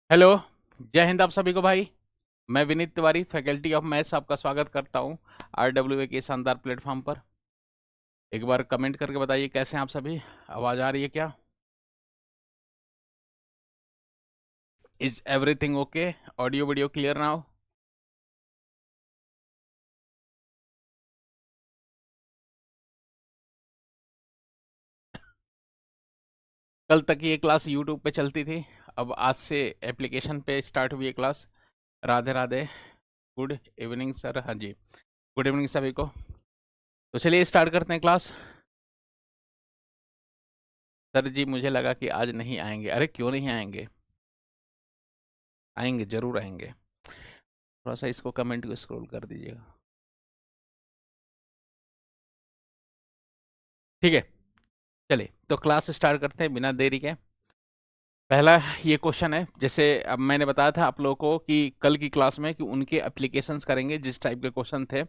Hello. जय हिंद आप सभी को भाई। मैं Vineet Tiwari, faculty of maths, आपका स्वागत करता हूं RWA के शानदार प्लेटफॉर्म पर। एक बार कमेंट करके बताइए कैसे हैं आप सभी। आवाज़ आ रही है क्या? Is everything okay? Audio video clear now? कल तक ये क्लास यूट्यूब पे चलती थी, अब आज से एप्लीकेशन पे स्टार्ट हुई है class. Radhe Radhe. Good evening sir. हाँ जी, गुड इवनिंग सभी को। तो चलिए स्टार्ट करते हैं क्लास। सर जी मुझे लगा कि आज नहीं आएंगे। अरे क्यों नहीं आएंगे? आएंगे, जरूर आएंगे। थोड़ा सा इसको कमेंट को स्क्रॉल कर दीजिएगा। ठीक है, चलिए तो क्लास स्टार्ट करते हैं बिना देरी के। पहला ये क्वेश्चन है, जैसे अब मैंने बताया था आप लोगों को कि कल की क्लास में कि उनके एप्लीकेशंस करेंगे जिस टाइप के क्वेश्चन थे,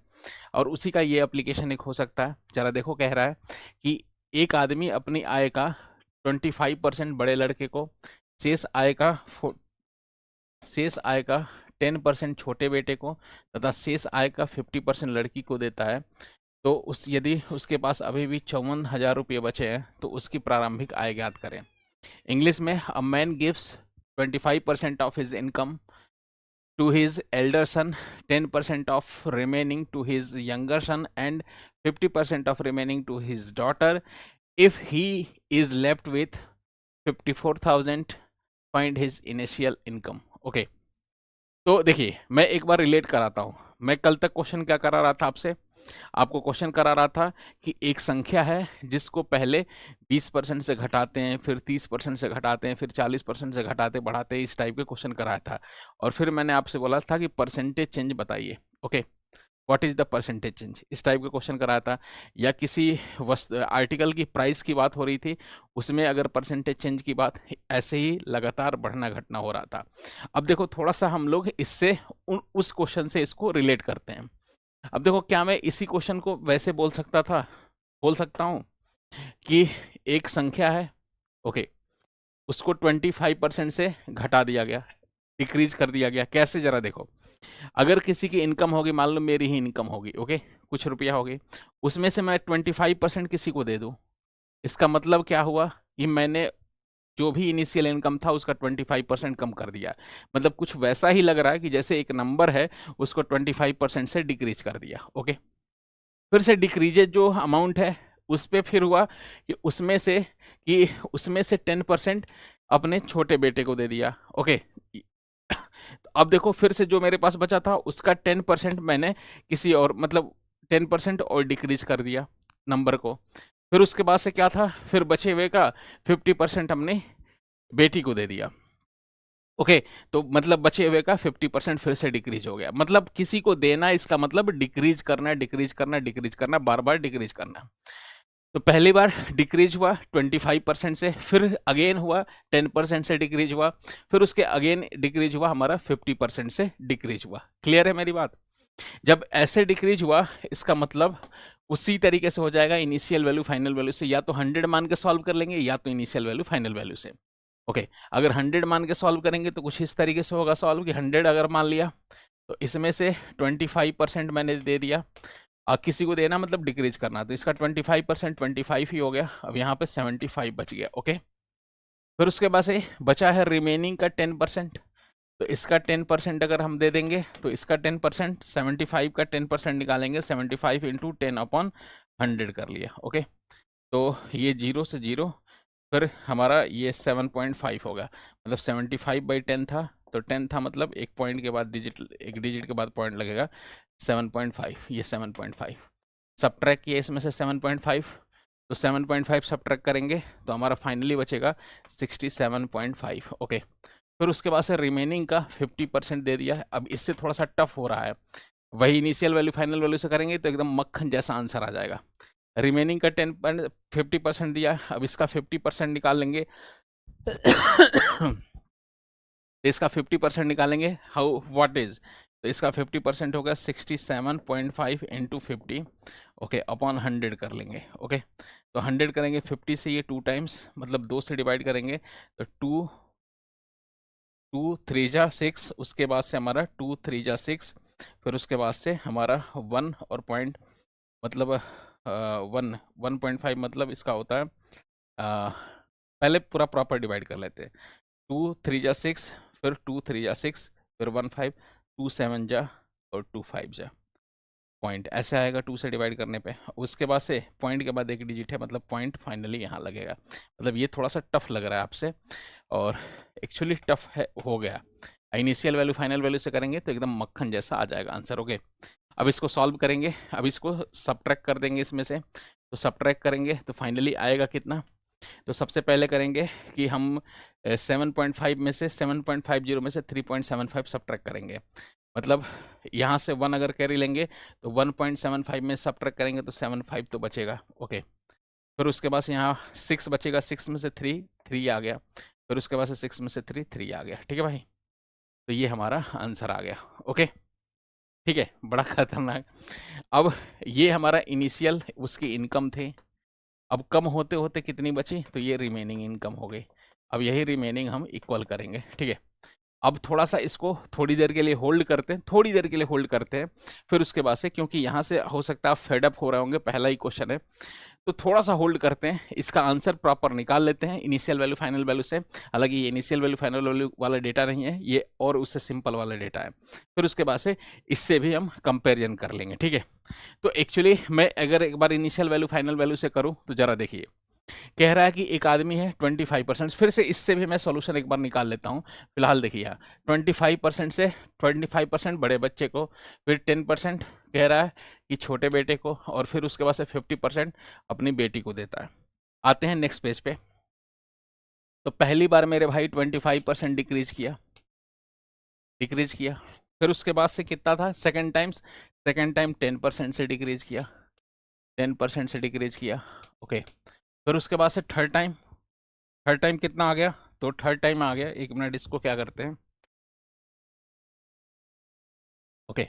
और उसी का ये एप्लीकेशन एक हो सकता है। जरा देखो, कह रहा है कि एक आदमी अपनी आय का 25% बड़े लड़के को, शेष आय का शेष आय का 10% छोटे बेटे को तथा शेष आय का 50% लड़की को देता है। तो उस यदि उसके पास अभी भी 54,000 रुपये बचे हैं तो उसकी प्रारंभिक आय ज्ञात करें। इंग्लिश में, a man gives 25% of his income to his elder son, 10% of remaining to his younger son, and 50% of remaining to his daughter. If he is left with 54,000, find his initial income. Okay. तो देखिए मैं एक बार relate कराता हूँ। मैं कल तक question क्या करा रहा था आपसे? आपको क्वेश्चन करा रहा था कि एक संख्या है जिसको पहले 20% से घटाते हैं, फिर 30% से घटाते हैं, फिर 40% से घटाते बढ़ाते हैं, इस टाइप के क्वेश्चन कराया था। और फिर मैंने आपसे बोला था कि परसेंटेज चेंज बताइए। Okay, what is the percentage change, इस टाइप का क्वेश्चन कराया था। या किसी आर्टिकल की प्राइस की बात हो रही थी, उसमें अगर परसेंटेज चेंज की बात, ऐसे ही लगातार बढ़ना घटना हो रहा था। अब देखो थोड़ा सा हम लोग इससे उस क्वेश्चन से इसको रिलेट करते हैं। अब देखो, क्या मैं इसी क्वेश्चन को वैसे बोल सकता हूं कि एक संख्या है, ओके, उसको 25% से घटा दिया गया, डिक्रीज कर दिया गया। कैसे, जरा देखो। अगर किसी की इनकम होगी, मान लो मेरी ही इनकम होगी, ओके, कुछ रुपया होगी, उसमें से मैं 25% किसी को दे दूं, इसका मतलब क्या हुआ कि मैंने जो भी इनिशियल इनकम था उसका 25% कम कर दिया। मतलब कुछ वैसा ही लग रहा है कि जैसे एक नंबर है, उसको 25% से डिक्रीज कर दिया। ओके, फिर से डिक्रीजेज जो अमाउंट है उस पर फिर हुआ कि उसमें से 10% अपने छोटे बेटे को दे दिया। ओके, अब देखो फिर से जो मेरे पास बचा था उसका 10% मैंने किसी और, मतलब 10% और डिक्रीज कर दिया नंबर को। फिर उसके बाद से क्या था, फिर बचे हुए का 50% हमने बेटी को दे दिया। ओके, तो मतलब बचे हुए का 50% फिर से डिक्रीज हो गया। मतलब किसी को देना, इसका मतलब डिक्रीज करना, डिक्रीज करना, डिक्रीज करना, बार बार डिक्रीज करना। तो पहली बार डिक्रीज हुआ 25% से, फिर अगेन हुआ 10% से डिक्रीज हुआ, फिर उसके अगेन डिक्रीज हुआ हमारा 50% से डिक्रीज हुआ। क्लियर है मेरी बात? जब ऐसे डिक्रीज हुआ, इसका मतलब उसी तरीके से हो जाएगा इनिशियल वैल्यू फाइनल वैल्यू से, या तो 100 मान के सॉल्व कर लेंगे या तो इनिशियल वैल्यू फाइनल वैल्यू से। ओके, अगर 100 मान के सॉल्व करेंगे तो कुछ इस तरीके से होगा सॉल्व कि 100 अगर मान लिया तो इसमें से 25% मैंने दे दिया। किसी को देना मतलब डिक्रीज करना, तो इसका 25% 25 ही हो गया। अब यहाँ पे 75 बच गया। ओके, फिर उसके बाद से बचा है रिमेनिंग का 10%। तो इसका 10% अगर हम दे देंगे तो इसका 10%, 75 का 10% निकालेंगे, 75 इंटू 10/100 कर लिया। ओके, तो ये जीरो से जीरो, फिर हमारा ये 7.5 होगा। मतलब 75/10 था, तो 10 था मतलब एक पॉइंट के बाद डिजिट, एक डिजिट के बाद पॉइंट लगेगा। 7.5, ये 7.5 सब ट्रैक किया इसमें से 7.5, तो 7.5 सब ट्रैक करेंगे तो हमारा फाइनली बचेगा 67.5। ओके, फिर उसके बाद से रिमेनिंग का 50% दे दिया है। अब इससे थोड़ा सा टफ हो रहा है, वही इनिशियल वैल्यू फाइनल वैल्यू से करेंगे तो एकदम मक्खन जैसा आंसर आ जाएगा। रिमेनिंग का 50% दिया, अब इसका 50% निकाल लेंगे। तो इसका 50% निकालेंगे, हाउ व्हाट इज, तो इसका 50% होगा 67.5 इंटू 50, ओके, अपॉन 100 कर लेंगे। ओके, तो 100 करेंगे 50 से, ये 2 टाइम्स, मतलब 2 से डिवाइड करेंगे तो 2 टू थ्री जा सिक्स, उसके बाद से हमारा टू थ्री जा सिक्स, फिर उसके बाद से हमारा वन और पॉइंट मतलब वन 1.5 मतलब इसका होता है पहले पूरा प्रॉपर डिवाइड कर लेते हैं। टू थ्री जा सिक्स, फिर टू थ्री जा सिक्स, फिर 1 5, टू सेवन जा और 2 5 जा, पॉइंट ऐसे आएगा 2 से डिवाइड करने पे। उसके बाद से पॉइंट के बाद एक डिजिट है, मतलब पॉइंट फाइनली यहाँ लगेगा। मतलब ये थोड़ा सा टफ लग रहा है आपसे, और एक्चुअली टफ है, हो गया। इनिशियल वैल्यू फाइनल वैल्यू से करेंगे तो एकदम मक्खन जैसा आ जाएगा आंसर। ओके, अब इसको सॉल्व करेंगे, अब इसको सब्ट्रैक्ट कर देंगे इसमें से। तो सब्ट्रैक्ट करेंगे तो फाइनली आएगा कितना। तो सबसे पहले करेंगे कि हम 7.5 में से 7.50 में से 3.75 सब्ट्रैक्ट करेंगे। मतलब यहाँ से 1 अगर कैरी लेंगे तो 1.75 में सब्ट्रैक्ट करेंगे तो 75 तो बचेगा। ओके, फिर उसके बाद से यहाँ 6 बचेगा, 6 में से 3 आ गया, फिर उसके बाद से 6 में से 3 आ गया। ठीक है भाई, तो ये हमारा आंसर आ गया। ओके, ठीक है, बड़ा खतरनाक। अब ये हमारा इनिशियल उसकी इनकम थे। अब कम होते होते कितनी बची, तो ये रिमेनिंग इनकम हो गई। अब यही रिमेनिंग हम इक्वल करेंगे। ठीक है, अब थोड़ा सा इसको थोड़ी देर के लिए होल्ड करते हैं, थोड़ी देर के लिए होल्ड करते हैं। फिर उसके बाद से, क्योंकि यहाँ से हो सकता है आप फेडअप हो रहे होंगे, पहला ही क्वेश्चन है, तो थोड़ा सा होल्ड करते हैं, इसका आंसर प्रॉपर निकाल लेते हैं इनिशियल वैल्यू फाइनल वैल्यू से। हालांकि ये इनिशियल वैल्यू फाइनल वैल्यू वाला डेटा नहीं है ये, और उससे सिंपल वाला डेटा है। फिर उसके बाद से इससे भी हम कंपेरिजन कर लेंगे। ठीक है, तो एक्चुअली मैं अगर एक बार इनिशियल वैल्यू फाइनल वैल्यू से करूँ तो जरा देखिए, कह रहा है कि एक आदमी है 25%। फिर से इससे भी मैं सॉल्यूशन एक बार निकाल लेता हूँ। फिलहाल देखिए यहाँ 25% से 25% बड़े बच्चे को, फिर 10% कह रहा है कि छोटे बेटे को, और फिर उसके बाद से 50% अपनी बेटी को देता है। आते हैं नेक्स्ट पेज पे। तो पहली बार मेरे भाई 25% डिक्रीज किया। फिर उसके बाद से कितना था, सेकेंड टाइम 10% से डिक्रीज किया, 10% से डिक्रीज किया। ओके, फिर उसके बाद से थर्ड टाइम कितना आ गया, तो थर्ड टाइम आ गया, एक मिनट इसको क्या करते हैं। ओके,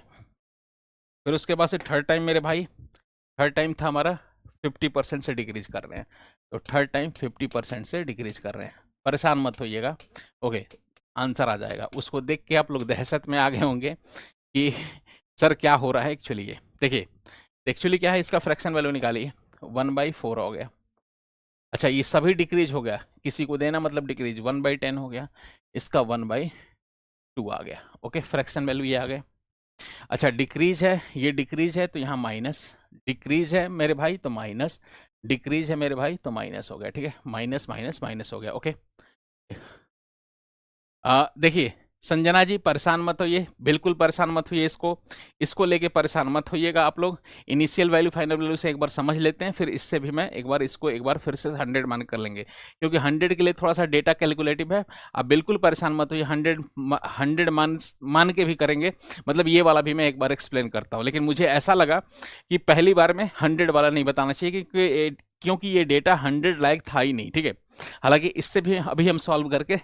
फिर उसके बाद से थर्ड टाइम मेरे भाई, थर्ड टाइम था हमारा 50% से डिक्रीज कर रहे हैं। तो थर्ड टाइम 50% से डिक्रीज कर रहे हैं, परेशान मत होइएगा। ओके, आंसर आ जाएगा। उसको देख के आप लोग दहशत में आ गए होंगे कि सर क्या हो रहा है। एक्चुअली ये देखिए, एक्चुअली क्या है, इसका फ्रैक्शन वैल्यू निकालिए, 1/4 हो गया। अच्छा, ये सभी डिक्रीज हो गया, किसी को देना मतलब डिक्रीज, 1/10 हो गया, इसका 1/2 आ गया। ओके, फ्रैक्शन वैल्यू ये आ गया। अच्छा, डिक्रीज है, ये डिक्रीज है तो यहाँ माइनस, डिक्रीज है मेरे भाई तो माइनस, डिक्रीज है मेरे भाई तो माइनस हो गया। ठीक है, माइनस माइनस माइनस हो गया। ओके, देखिए संजना जी परेशान मत होइए, बिल्कुल परेशान मत होइए, इसको लेके परेशान मत होइएगा आप लोग। इनिशियल वैल्यू फाइनल वैल्यू से एक बार समझ लेते हैं, फिर इससे भी मैं एक बार फिर से 100 मान कर लेंगे, क्योंकि 100 के लिए थोड़ा सा डेटा कैलकुलेटिव है। आप बिल्कुल परेशान मत होइए, 100 मान के भी करेंगे। मतलब ये वाला भी मैं एक बार एक्सप्लेन करता हूँ, लेकिन मुझे ऐसा लगा कि पहली बार में 100 वाला नहीं बताना चाहिए, क्योंकि ये डेटा 100 लायक था ही नहीं। ठीक है, हालांकि इससे भी अभी हम सॉल्व करके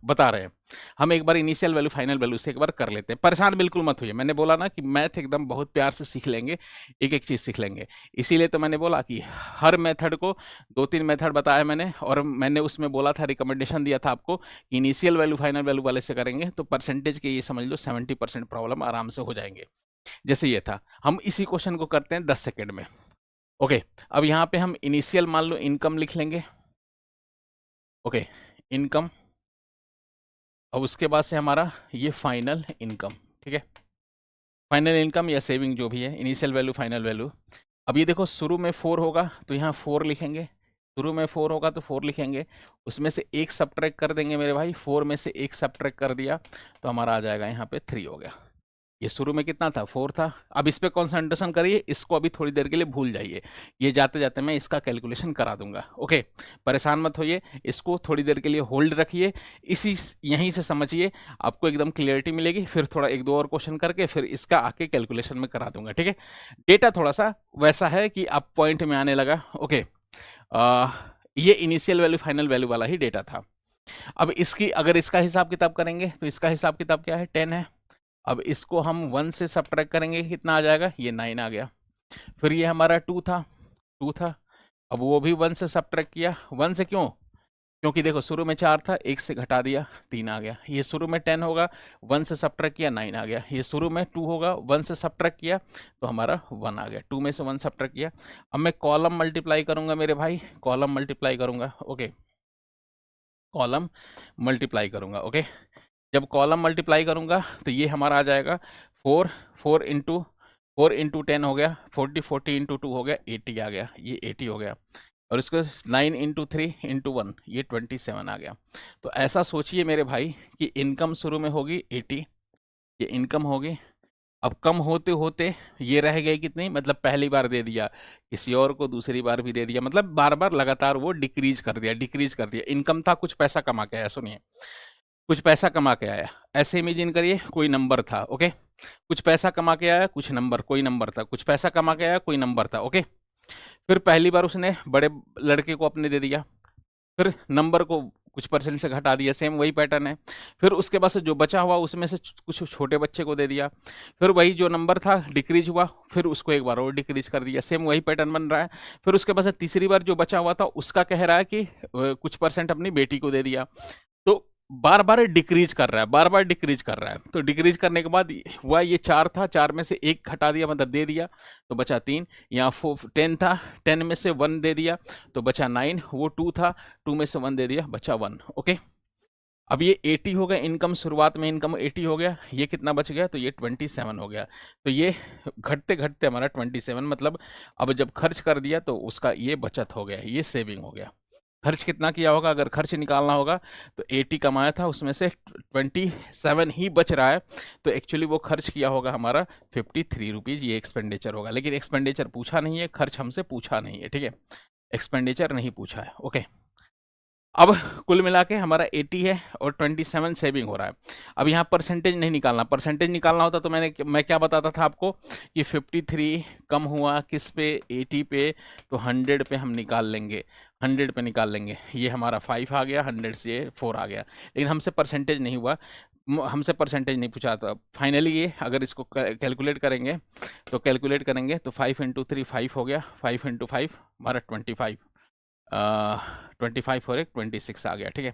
बता रहे हैं। हम एक बार इनिशियल वैल्यू फाइनल वैल्यू से एक बार कर लेते हैं, परेशान बिल्कुल मत होइए। मैंने बोला ना कि मैथ एकदम बहुत प्यार से सीख लेंगे, एक एक चीज़ सीख लेंगे। इसीलिए तो मैंने बोला कि हर मेथड को 2-3 मेथड बताया मैंने, और मैंने उसमें बोला था, रिकमेंडेशन दिया था आपको कि इनिशियल वैल्यू फाइनल वैल्यू वाले से करेंगे तो परसेंटेज के ये समझ लो 70% प्रॉब्लम आराम से हो जाएंगे। जैसे ये था, हम इसी क्वेश्चन को करते हैं 10 सेकेंड में। ओके, अब यहाँ पे हम इनिशियल मान लो इनकम लिख लेंगे। ओके, इनकम, अब उसके बाद से हमारा ये फाइनल इनकम। ठीक है, फाइनल इनकम या सेविंग जो भी है, इनिशियल वैल्यू फाइनल वैल्यू। अब ये देखो, शुरू में 4 होगा तो यहाँ 4 लिखेंगे, शुरू में 4 होगा तो 4 लिखेंगे, उसमें से एक सब्ट्रैक्ट कर देंगे मेरे भाई, 4 में से एक सब्ट्रैक्ट कर दिया तो हमारा आ जाएगा यहाँ पे 3 हो गया। ये शुरू में कितना था, 4 था। अब इस पे कंसंट्रेशन करिए, इसको अभी थोड़ी देर के लिए भूल जाइए, ये जाते जाते मैं इसका कैलकुलेशन करा दूंगा। ओके, परेशान मत होइए, इसको थोड़ी देर के लिए होल्ड रखिए, इसी यहीं से समझिए, आपको एकदम क्लियरिटी मिलेगी। फिर थोड़ा 1-2 और क्वेश्चन करके फिर इसका आके कैलकुलेशन में करा दूंगा। ठीक है, डेटा थोड़ा सा वैसा है कि आप पॉइंट में आने लगा। ओके, ये इनिशियल वैल्यू फाइनल वैल्यू वाला ही डेटा था। अब इसकी अगर इसका हिसाब किताब करेंगे तो इसका हिसाब किताब क्या है, 10 है। अब इसको हम 1 से सब्ट्रैक्ट करेंगे, कितना आ जाएगा, ये 9 आ गया। फिर ये हमारा 2 था, अब वो भी 1 से सब्ट्रैक्ट किया, 1 से क्यों, क्योंकि देखो शुरू में 4 था, 1 से घटा दिया 3 आ गया। ये शुरू में 10 होगा, 1 से सब्ट्रैक्ट किया 9 आ गया। ये शुरू में 2 होगा, 1 से सब्ट्रैक्ट किया तो हमारा 1 आ गया। 2 में से 1 सब्ट्रैक्ट किया। अब मैं कॉलम मल्टीप्लाई करूंगा मेरे भाई, कॉलम मल्टीप्लाई करूंगा। ओके, कॉलम मल्टीप्लाई करूंगा। ओके, जब कॉलम मल्टीप्लाई करूंगा तो ये हमारा आ जाएगा 4 इंटू 10 हो गया, 40 इंटू 2 हो गया, 80 आ गया। ये 80 हो गया। और इसको 9 इंटू 3 इंटू 1, ये 27 आ गया। तो ऐसा सोचिए मेरे भाई कि इनकम शुरू में होगी 80, ये इनकम होगी। अब कम होते होते ये रह गई कितनी, मतलब पहली बार दे दिया, किसी और को दूसरी बार भी दे दिया, मतलब बार बार लगातार वो डिक्रीज कर दिया, डिक्रीज कर दिया। इनकम था, कुछ पैसा कमा के आया, सुनिए कुछ पैसा कमा के आया। ऐसे इमेजिन करिए कोई नंबर था। ओके, कुछ पैसा कमा के आया, कुछ नंबर, कोई नंबर था, कुछ पैसा कमा के आया, कोई नंबर था। ओके, फिर पहली बार उसने बड़े लड़के को अपने दे दिया, फिर नंबर को कुछ परसेंट से घटा दिया, सेम वही पैटर्न है। फिर उसके बाद से जो बचा हुआ उसमें से कुछ छोटे बच्चे को दे दिया, फिर वही जो नंबर था डिक्रीज हुआ, फिर उसको एक बार और डिक्रीज कर दिया, सेम वही पैटर्न बन रहा है। फिर उसके बाद से तीसरी बार जो बचा हुआ था उसका कह रहा है कि कुछ परसेंट अपनी बेटी को दे दिया। तो बार बार डिक्रीज कर रहा है, बार बार डिक्रीज कर रहा है। तो डिक्रीज करने के बाद हुआ ये 4 था, 4 में से 1 घटा दिया, मतलब दे दिया, तो बचा 3। यहाँ 10 था, 10 में से 1 दे दिया तो बचा 9। वो 2 था, 2 में से 1 दे दिया, बचा 1। ओके, अब ये 80 हो गया इनकम, शुरुआत में इनकम 80 हो गया। ये कितना बच गया, तो ये 27 हो गया। तो ये घटते घटते हमारा 27, मतलब अब जब खर्च कर दिया तो उसका ये बचत हो गया, ये सेविंग हो गया। खर्च कितना किया होगा, अगर खर्च निकालना होगा तो 80 कमाया था, उसमें से 27 ही बच रहा है, तो एक्चुअली वो खर्च किया होगा हमारा 53 रुपीज़, ये एक्सपेंडिचर होगा। लेकिन एक्सपेंडिचर पूछा नहीं है, खर्च हमसे पूछा नहीं है, ठीक है, एक्सपेंडिचर नहीं पूछा है। ओके, अब कुल मिला के हमारा 80 है और 27 सेविंग हो रहा है। अब यहाँ परसेंटेज नहीं निकालना, परसेंटेज निकालना होता तो मैं क्या बताता था आपको कि 53 कम हुआ किस पे, 80 पे, तो 100 पे हम निकाल लेंगे, 100 पे निकाल लेंगे। ये हमारा 5 आ गया, 100 से 4 आ गया। लेकिन हमसे परसेंटेज नहीं हुआ, हमसे परसेंटेज नहीं पूछा था। फाइनली ये अगर इसको कैलकुलेट करेंगे तो कैलकुलेट करेंगे तो 5 इंटू 3 5 हो गया, 5 इंटू 5 हमारा 25, 25 और एक 26 आ गया, ठीक है,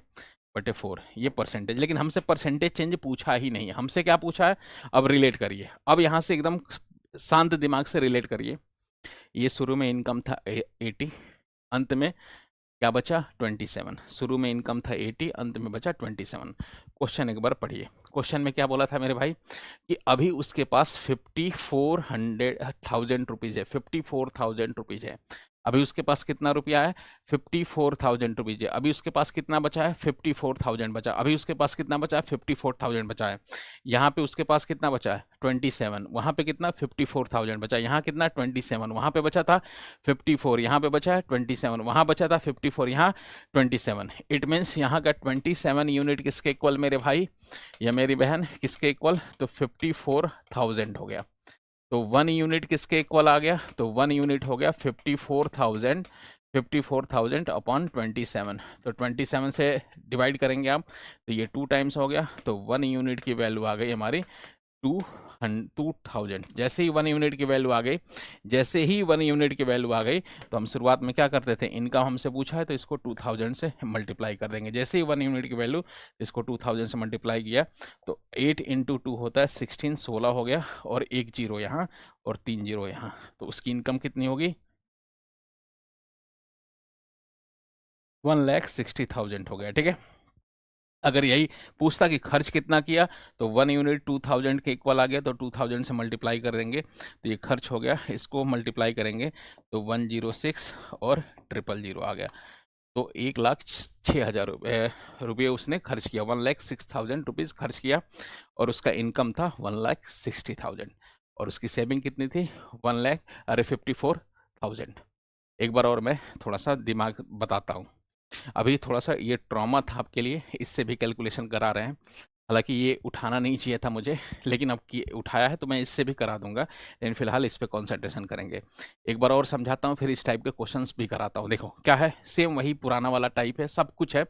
बटे 4, ये परसेंटेज। लेकिन हमसे परसेंटेज चेंज पूछा ही नहीं है, हमसे क्या पूछा है। अब रिलेट करिए, अब यहाँ से एकदम शांत दिमाग से रिलेट करिए। ये शुरू में इनकम था 80, अंत में क्या बचा 27। शुरू में इनकम था 80, अंत में बचा 27। क्वेश्चन एक बार पढ़िए। क्वेश्चन में क्या बोला था मेरे भाई कि अभी उसके पास 54,000 रुपीज़ है, 54,000 रुपीज़ है। अभी उसके पास कितना रुपया है, 54,000 रुपीज़ है। अभी उसके पास कितना बचा है, 54,000 बचा। अभी उसके पास कितना बचा है, 54,000 बचा है। यहाँ पे उसके पास कितना बचा है, 27। वहाँ पे कितना, 54,000 बचा। यहाँ कितना, 27। वहाँ पे बचा था 54, यहाँ पे बचा है 27। वहाँ बचा था 54, यहाँ 27। इट मीन्स यहाँ का 27 यूनिट किसके इक्वल मेरे भाई या मेरी बहन, किसके इक्वल, तो 54,000 हो गया। तो 1 यूनिट किसके इक्वल आ गया, तो 1 यूनिट हो गया 54,000, 54,000 अपॉन 27। तो 27 से डिवाइड करेंगे आप तो ये 2 टाइम्स हो गया, तो 1 यूनिट की वैल्यू आ गई हमारी 2000। जैसे ही 1 यूनिट की वैल्यू आ गई, जैसे ही 1 यूनिट की वैल्यू आ गई तो हम शुरुआत में क्या करते थे, इनकम हमसे पूछा है तो इसको 2000 से मल्टीप्लाई कर देंगे। जैसे ही 1 यूनिट की वैल्यू, इसको 2000 से मल्टीप्लाई किया तो 8 इंटू 2 होता है 16, 16 हो गया, और 1 जीरो यहाँ और 3 जीरो यहाँ, तो उसकी इनकम कितनी होगी, 1,60,000 हो गया, ठीक है। अगर यही पूछता कि खर्च कितना किया तो 1 यूनिट 2000 के इक्वल आ गया, तो 2000 से मल्टीप्लाई कर देंगे तो ये खर्च हो गया, इसको मल्टीप्लाई करेंगे तो 106 और 000 आ गया। तो 1,06,000 रुपये उसने खर्च किया, 1,06,000 रुपीज़ खर्च किया, और उसका इनकम था 1,60,000, और उसकी सेविंग कितनी थी 54,000। एक बार और मैं थोड़ा सा दिमाग बताता हूँ। अभी थोड़ा सा ये ट्रॉमा था आपके लिए, इससे भी कैलकुलेशन करा रहे हैं। हालांकि ये उठाना नहीं चाहिए था मुझे, लेकिन अब उठाया है तो मैं इससे भी करा दूंगा, लेकिन फिलहाल इस पे कंसंट्रेशन करेंगे। एक बार और समझाता हूँ, फिर इस टाइप के क्वेश्चंस भी कराता हूँ। देखो क्या है, सेम वही पुराना वाला टाइप है, सब कुछ है।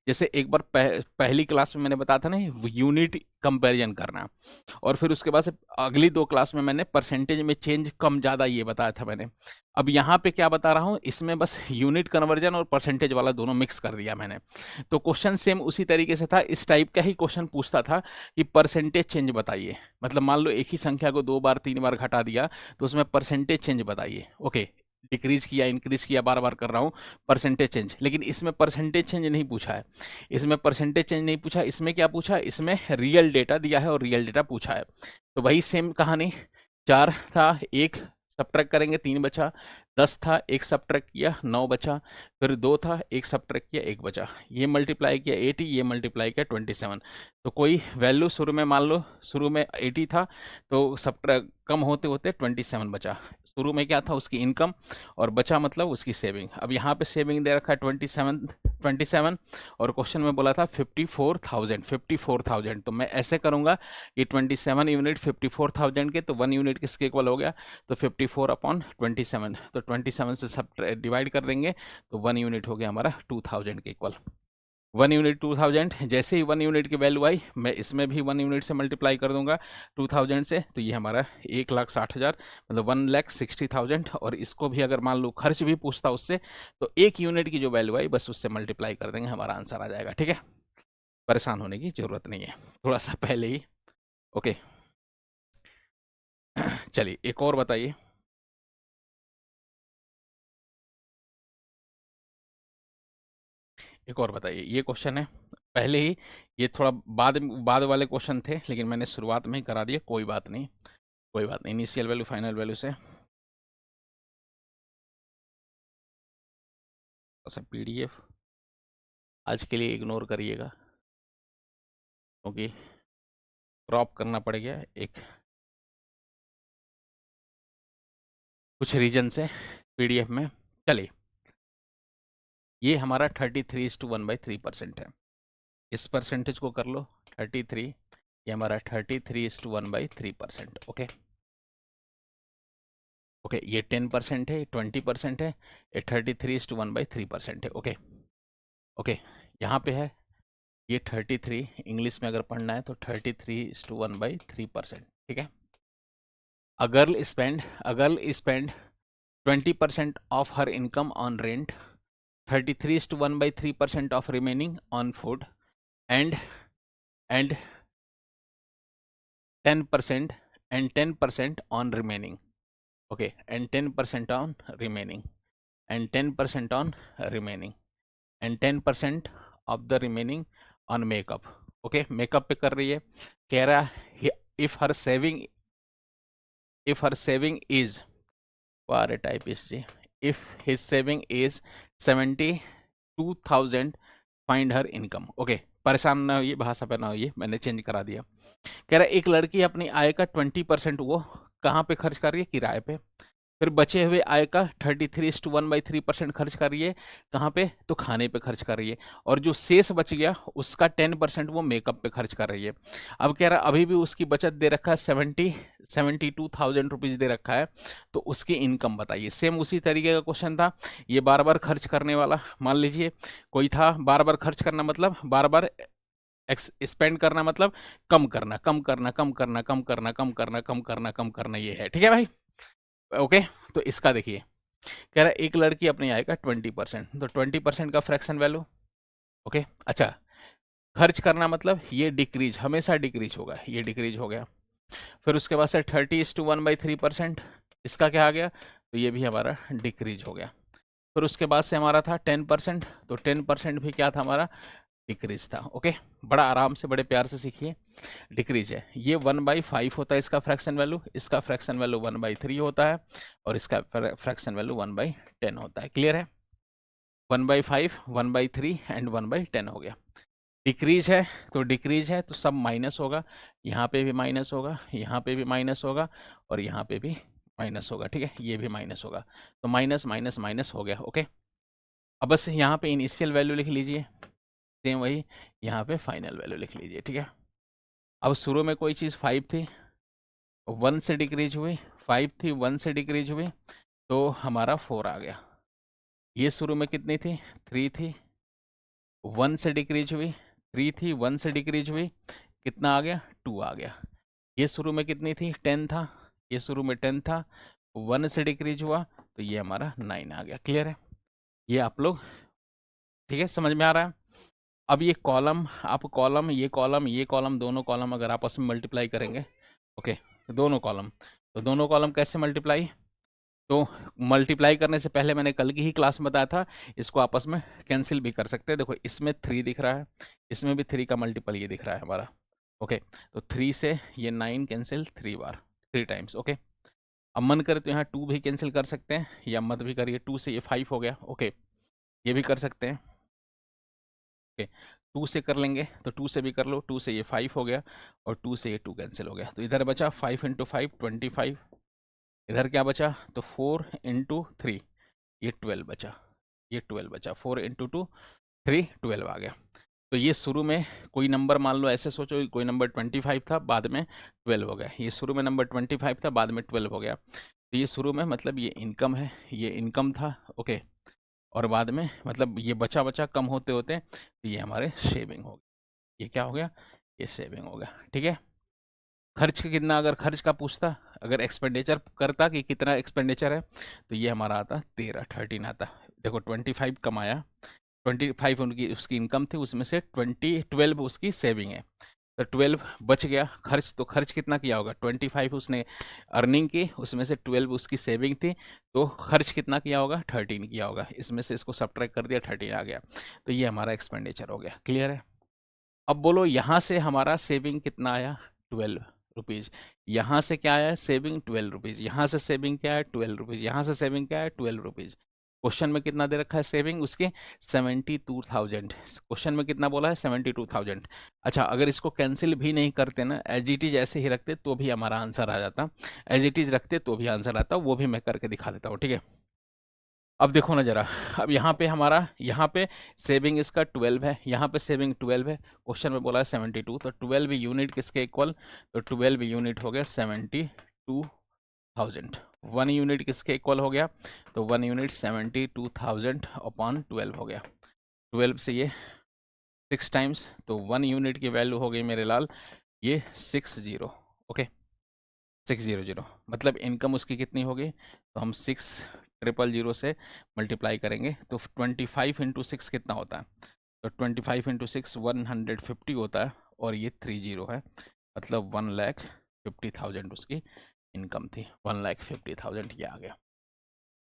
जैसे एक बार पहली क्लास में मैंने बताया था ना यूनिट कंपेरिजन करना, और फिर उसके बाद से अगली 2 क्लास में मैंने परसेंटेज में चेंज कम ज़्यादा ये बताया था मैंने। अब यहाँ पे क्या बता रहा हूँ, इसमें बस यूनिट कन्वर्जन और परसेंटेज वाला दोनों मिक्स कर दिया मैंने। तो क्वेश्चन सेम उसी तरीके से था, इस टाइप का ही क्वेश्चन पूछता था कि परसेंटेज चेंज बताइए। मतलब मान लो एक ही संख्या को 2 बार 3 बार घटा दिया तो उसमें परसेंटेज चेंज बताइए। ओके, डिक्रीज किया इंक्रीज किया बार बार कर रहा हूँ, परसेंटेज चेंज। लेकिन इसमें परसेंटेज चेंज नहीं पूछा है, इसमें परसेंटेज चेंज नहीं पूछा, इसमें क्या पूछा, इसमें रियल डेटा दिया है और रियल डेटा पूछा है। तो वही सेम कहानी, 4 था, 1 सब्ट्रैक्ट करेंगे 3 बचा, 10 था 1 सब्ट्रैक्ट किया 9 बचा, फिर 2 था 1 सब्ट्रैक्ट किया 1 बचा, ये मल्टीप्लाई किया 80, ये मल्टीप्लाई किया 27। तो कोई वैल्यू शुरू में मान लो शुरू में 80 था तो सब्ट्रैक्ट कम होते होते 27 बचा। शुरू में क्या था, उसकी इनकम, और बचा मतलब उसकी सेविंग। अब यहाँ पे सेविंग दे रखा है 27 और क्वेश्चन में बोला था 54,000। तो मैं ऐसे करूंगा कि 27 यूनिट 54,000 के, तो 1 यूनिट किसके इक्वल हो गया, तो 54/27। तो 27 से सब डिवाइड कर देंगे तो 1 यूनिट हो गया हमारा 2000 के इक्वल। 1 यूनिट 2000, जैसे ही 1 यूनिट की वैल्यू आई मैं इसमें भी 1 यूनिट से मल्टीप्लाई कर दूंगा 2000 से, तो ये हमारा 1,60,000 मतलब 1,60,000। और इसको भी अगर मान लो खर्च भी पूछता उससे तो 1 यूनिट की जो वैल्यू आई बस उससे मल्टीप्लाई कर देंगे, हमारा आंसर आ जाएगा। ठीक है, परेशान होने की जरूरत नहीं है, थोड़ा सा पहले ही। ओके चलिए एक और बताइए। एक और बताइए, ये क्वेश्चन है पहले ही, ये थोड़ा बाद वाले क्वेश्चन थे लेकिन मैंने शुरुआत में ही करा दिया, कोई बात नहीं कोई बात नहीं। इनिशियल वैल्यू फाइनल वैल्यू से पीडीएफ आज के लिए इग्नोर करिएगा क्योंकि क्रॉप करना पड़ेगा एक कुछ रीजन से पीडीएफ में। चलिए, ये हमारा 33:1/3% है। इस परसेंटेज को कर लो 33, ये हमारा 33:1/3%। ओके ओके, ये 10% है, 20% है, ये 33:1/3% है। ओके ओके, यहाँ पे है ये 33, इंग्लिश में अगर पढ़ना है तो 33:1/3%। ठीक है, a girl spend 20% of her income on rent, 33:1/3% of remaining on food, and and 10% and 10% on remaining. Okay, and 10% on remaining, and 10% on remaining, and 10% of the remaining on makeup. Okay, makeup पे कर रही है, कह रहा है if her saving is, what a type is जी, if his saving is 72,000, find her income. Okay, परेशान ना होइए, भाषा पे ना होइए, मैंने चेंज करा दिया। कह रहा है एक लड़की अपनी आय का 20% वो कहाँ पे खर्च कर रही है, किराए पे। फिर बचे हुए आय का 33:1/3% खर्च कर रही है कहाँ पे, तो खाने पे खर्च कर रही है। और जो शेष बच गया उसका 10% वो मेकअप पे खर्च कर रही है। अब कह रहा अभी भी उसकी बचत दे रखा है 72,000 रुपीज दे रखा है, तो उसकी इनकम बताइए। सेम उसी तरीके का क्वेश्चन था, ये बार बार खर्च करने वाला। मान लीजिए कोई था, बार बार खर्च करना मतलब बार बार स्पेंड करना मतलब कम करना कम करना कम करना कम करना कम करना कम करना कम करना, ये है। ठीक है भाई, ओके। तो इसका देखिए, कह रहा है एक लड़की अपनी आय का 20%, तो 20% का फ्रैक्शन वैल्यू। ओके, अच्छा, खर्च करना मतलब ये डिक्रीज, हमेशा डिक्रीज होगा, ये डिक्रीज हो गया। फिर उसके बाद से 30:1/3%, इसका क्या आ गया, तो ये भी हमारा डिक्रीज हो गया। फिर उसके बाद से हमारा था 10%, तो 10% भी क्या था हमारा, डिक्रीज था। ओके, बड़ा आराम से बड़े प्यार से सीखिए, डिक्रीज है। ये 1/5 होता है इसका फ्रैक्शन वैल्यू, इसका फ्रैक्शन वैल्यू 1/3 होता है, और इसका फ्रैक्शन वैल्यू 1/10 होता है। क्लियर है, 1/5 1/3 एंड 1/10 हो गया। डिक्रीज है तो डिक्रीज है तो सब माइनस होगा, यहाँ पे भी माइनस होगा, यहाँ पे भी माइनस होगा, और यहाँ पे भी माइनस होगा। ठीक है, ये भी माइनस होगा, तो माइनस माइनस माइनस हो गया। ओके, अब बस यहाँ पे इनिशियल वैल्यू लिख लीजिए, सेम वही यहाँ पे फाइनल वैल्यू लिख लीजिए। ठीक है, अब शुरू में कोई चीज़ 5 थी, 1 से डिक्रीज हुई, 5 थी 1 से डिक्रीज हुई, तो हमारा 4 आ गया। ये शुरू में कितनी थी, 3 थी, 1 से डिक्रीज हुई, 3 थी 1 से डिक्रीज हुई, कितना आ गया, 2 आ गया। ये शुरू में कितनी थी, 10 था, ये शुरू में 10 था, 1 से डिक्रीज हुआ तो ये हमारा 9 आ गया। क्लियर है? ये आप लोग ठीक है, समझ में आ रहा है? अब ये कॉलम, आप कॉलम, ये कॉलम, ये कॉलम, दोनों कॉलम अगर आपस में मल्टीप्लाई करेंगे, ओके, दोनों कॉलम, तो दोनों कॉलम कैसे मल्टीप्लाई? तो मल्टीप्लाई करने से पहले मैंने कल की ही क्लास में बताया था, इसको आपस में कैंसिल भी कर सकते हैं। देखो इसमें 3 दिख रहा है, इसमें भी 3 का मल्टीपल ये दिख रहा है हमारा, ओके। तो 3 से ये 9 कैंसिल 3 बार, 3 टाइम्स, ओके। अब मन करे तो यहाँ 2 भी कैंसिल कर सकते हैं, या मत भी करिए, 2 से ये 5 हो गया, ओके, ये भी कर सकते हैं, ओके। 2 से कर लेंगे तो 2 से भी कर लो, 2 से ये 5 हो गया, और 2 से ये 2 कैंसिल हो गया, तो इधर बचा 5 इंटू 5 25, इधर क्या बचा? तो 4 इंटू 3 ये 12 बचा, ये 12 बचा, 4 इंटू 2 3 12 आ गया। तो ये शुरू में कोई नंबर मान लो, ऐसे सोचो कि कोई नंबर 25 था, बाद में 12 हो गया, ये शुरू में नंबर 25 था, बाद में 12 हो गया, तो ये शुरू में मतलब ये इनकम है, ये इनकम था, ओके, और बाद में मतलब ये बचा बचा कम होते होते तो ये हमारे सेविंग हो गया, ये क्या हो गया? ये सेविंग हो गया, ठीक है। खर्च का कितना, अगर खर्च का पूछता, अगर एक्सपेंडिचर करता कि कितना एक्सपेंडिचर है, तो ये हमारा आता 13 आता। देखो 25 कमाया, 25 उनकी उसकी इनकम थी, उसमें से 12 उसकी सेविंग है, तो 12 बच गया। खर्च, तो खर्च कितना किया होगा? 25 उसने अर्निंग की, उसमें से 12 उसकी सेविंग थी, तो खर्च कितना किया होगा? 13 किया होगा, इसमें से इसको सब्ट्रैक्ट कर दिया, 13 आ गया, तो ये हमारा एक्सपेंडिचर हो गया। क्लियर है? अब बोलो यहाँ से हमारा सेविंग कितना आया? 12 रुपीज़। यहाँ से क्या आया? Saving 12 rupees. यहाँ से सेविंग क्या है? 12 रुपीज़। यहाँ से सेविंग क्या है? 12 रुपीज़। क्वेश्चन में कितना दे रखा है सेविंग उसके? 72,000। क्वेश्चन में कितना बोला है? 72,000। अच्छा, अगर इसको कैंसिल भी नहीं करते ना, एज इट इज ऐसे ही रखते तो भी हमारा आंसर आ जाता, एज इट इज रखते तो भी आंसर आता, वो भी मैं करके दिखा देता हूँ, ठीक है। अब देखो ना जरा, अब यहाँ पे हमारा, यहाँ पे सेविंग इसका 12 है, यहाँ पे सेविंग 12 है, क्वेश्चन में बोला है 72, तो 12 यूनिट किसके इक्वल? तो 12 यूनिट हो गया 72,000। 1 यूनिट किसके इक्वल हो गया? तो 1 यूनिट 72,000 अपॉन 12 हो गया। 12 से ये 6 टाइम्स, तो 1 यूनिट की वैल्यू हो गई मेरे लाल ये 60, ओके, 600, मतलब इनकम उसकी कितनी होगी? तो हम 6,000 से मल्टीप्लाई करेंगे, तो 25 इंटू 6 कितना होता है? तो 25 इंटू 6 150 होता है, और ये 30 है, मतलब 1,50,000 उसकी इनकम थी, 1,50,000 ये आ गया।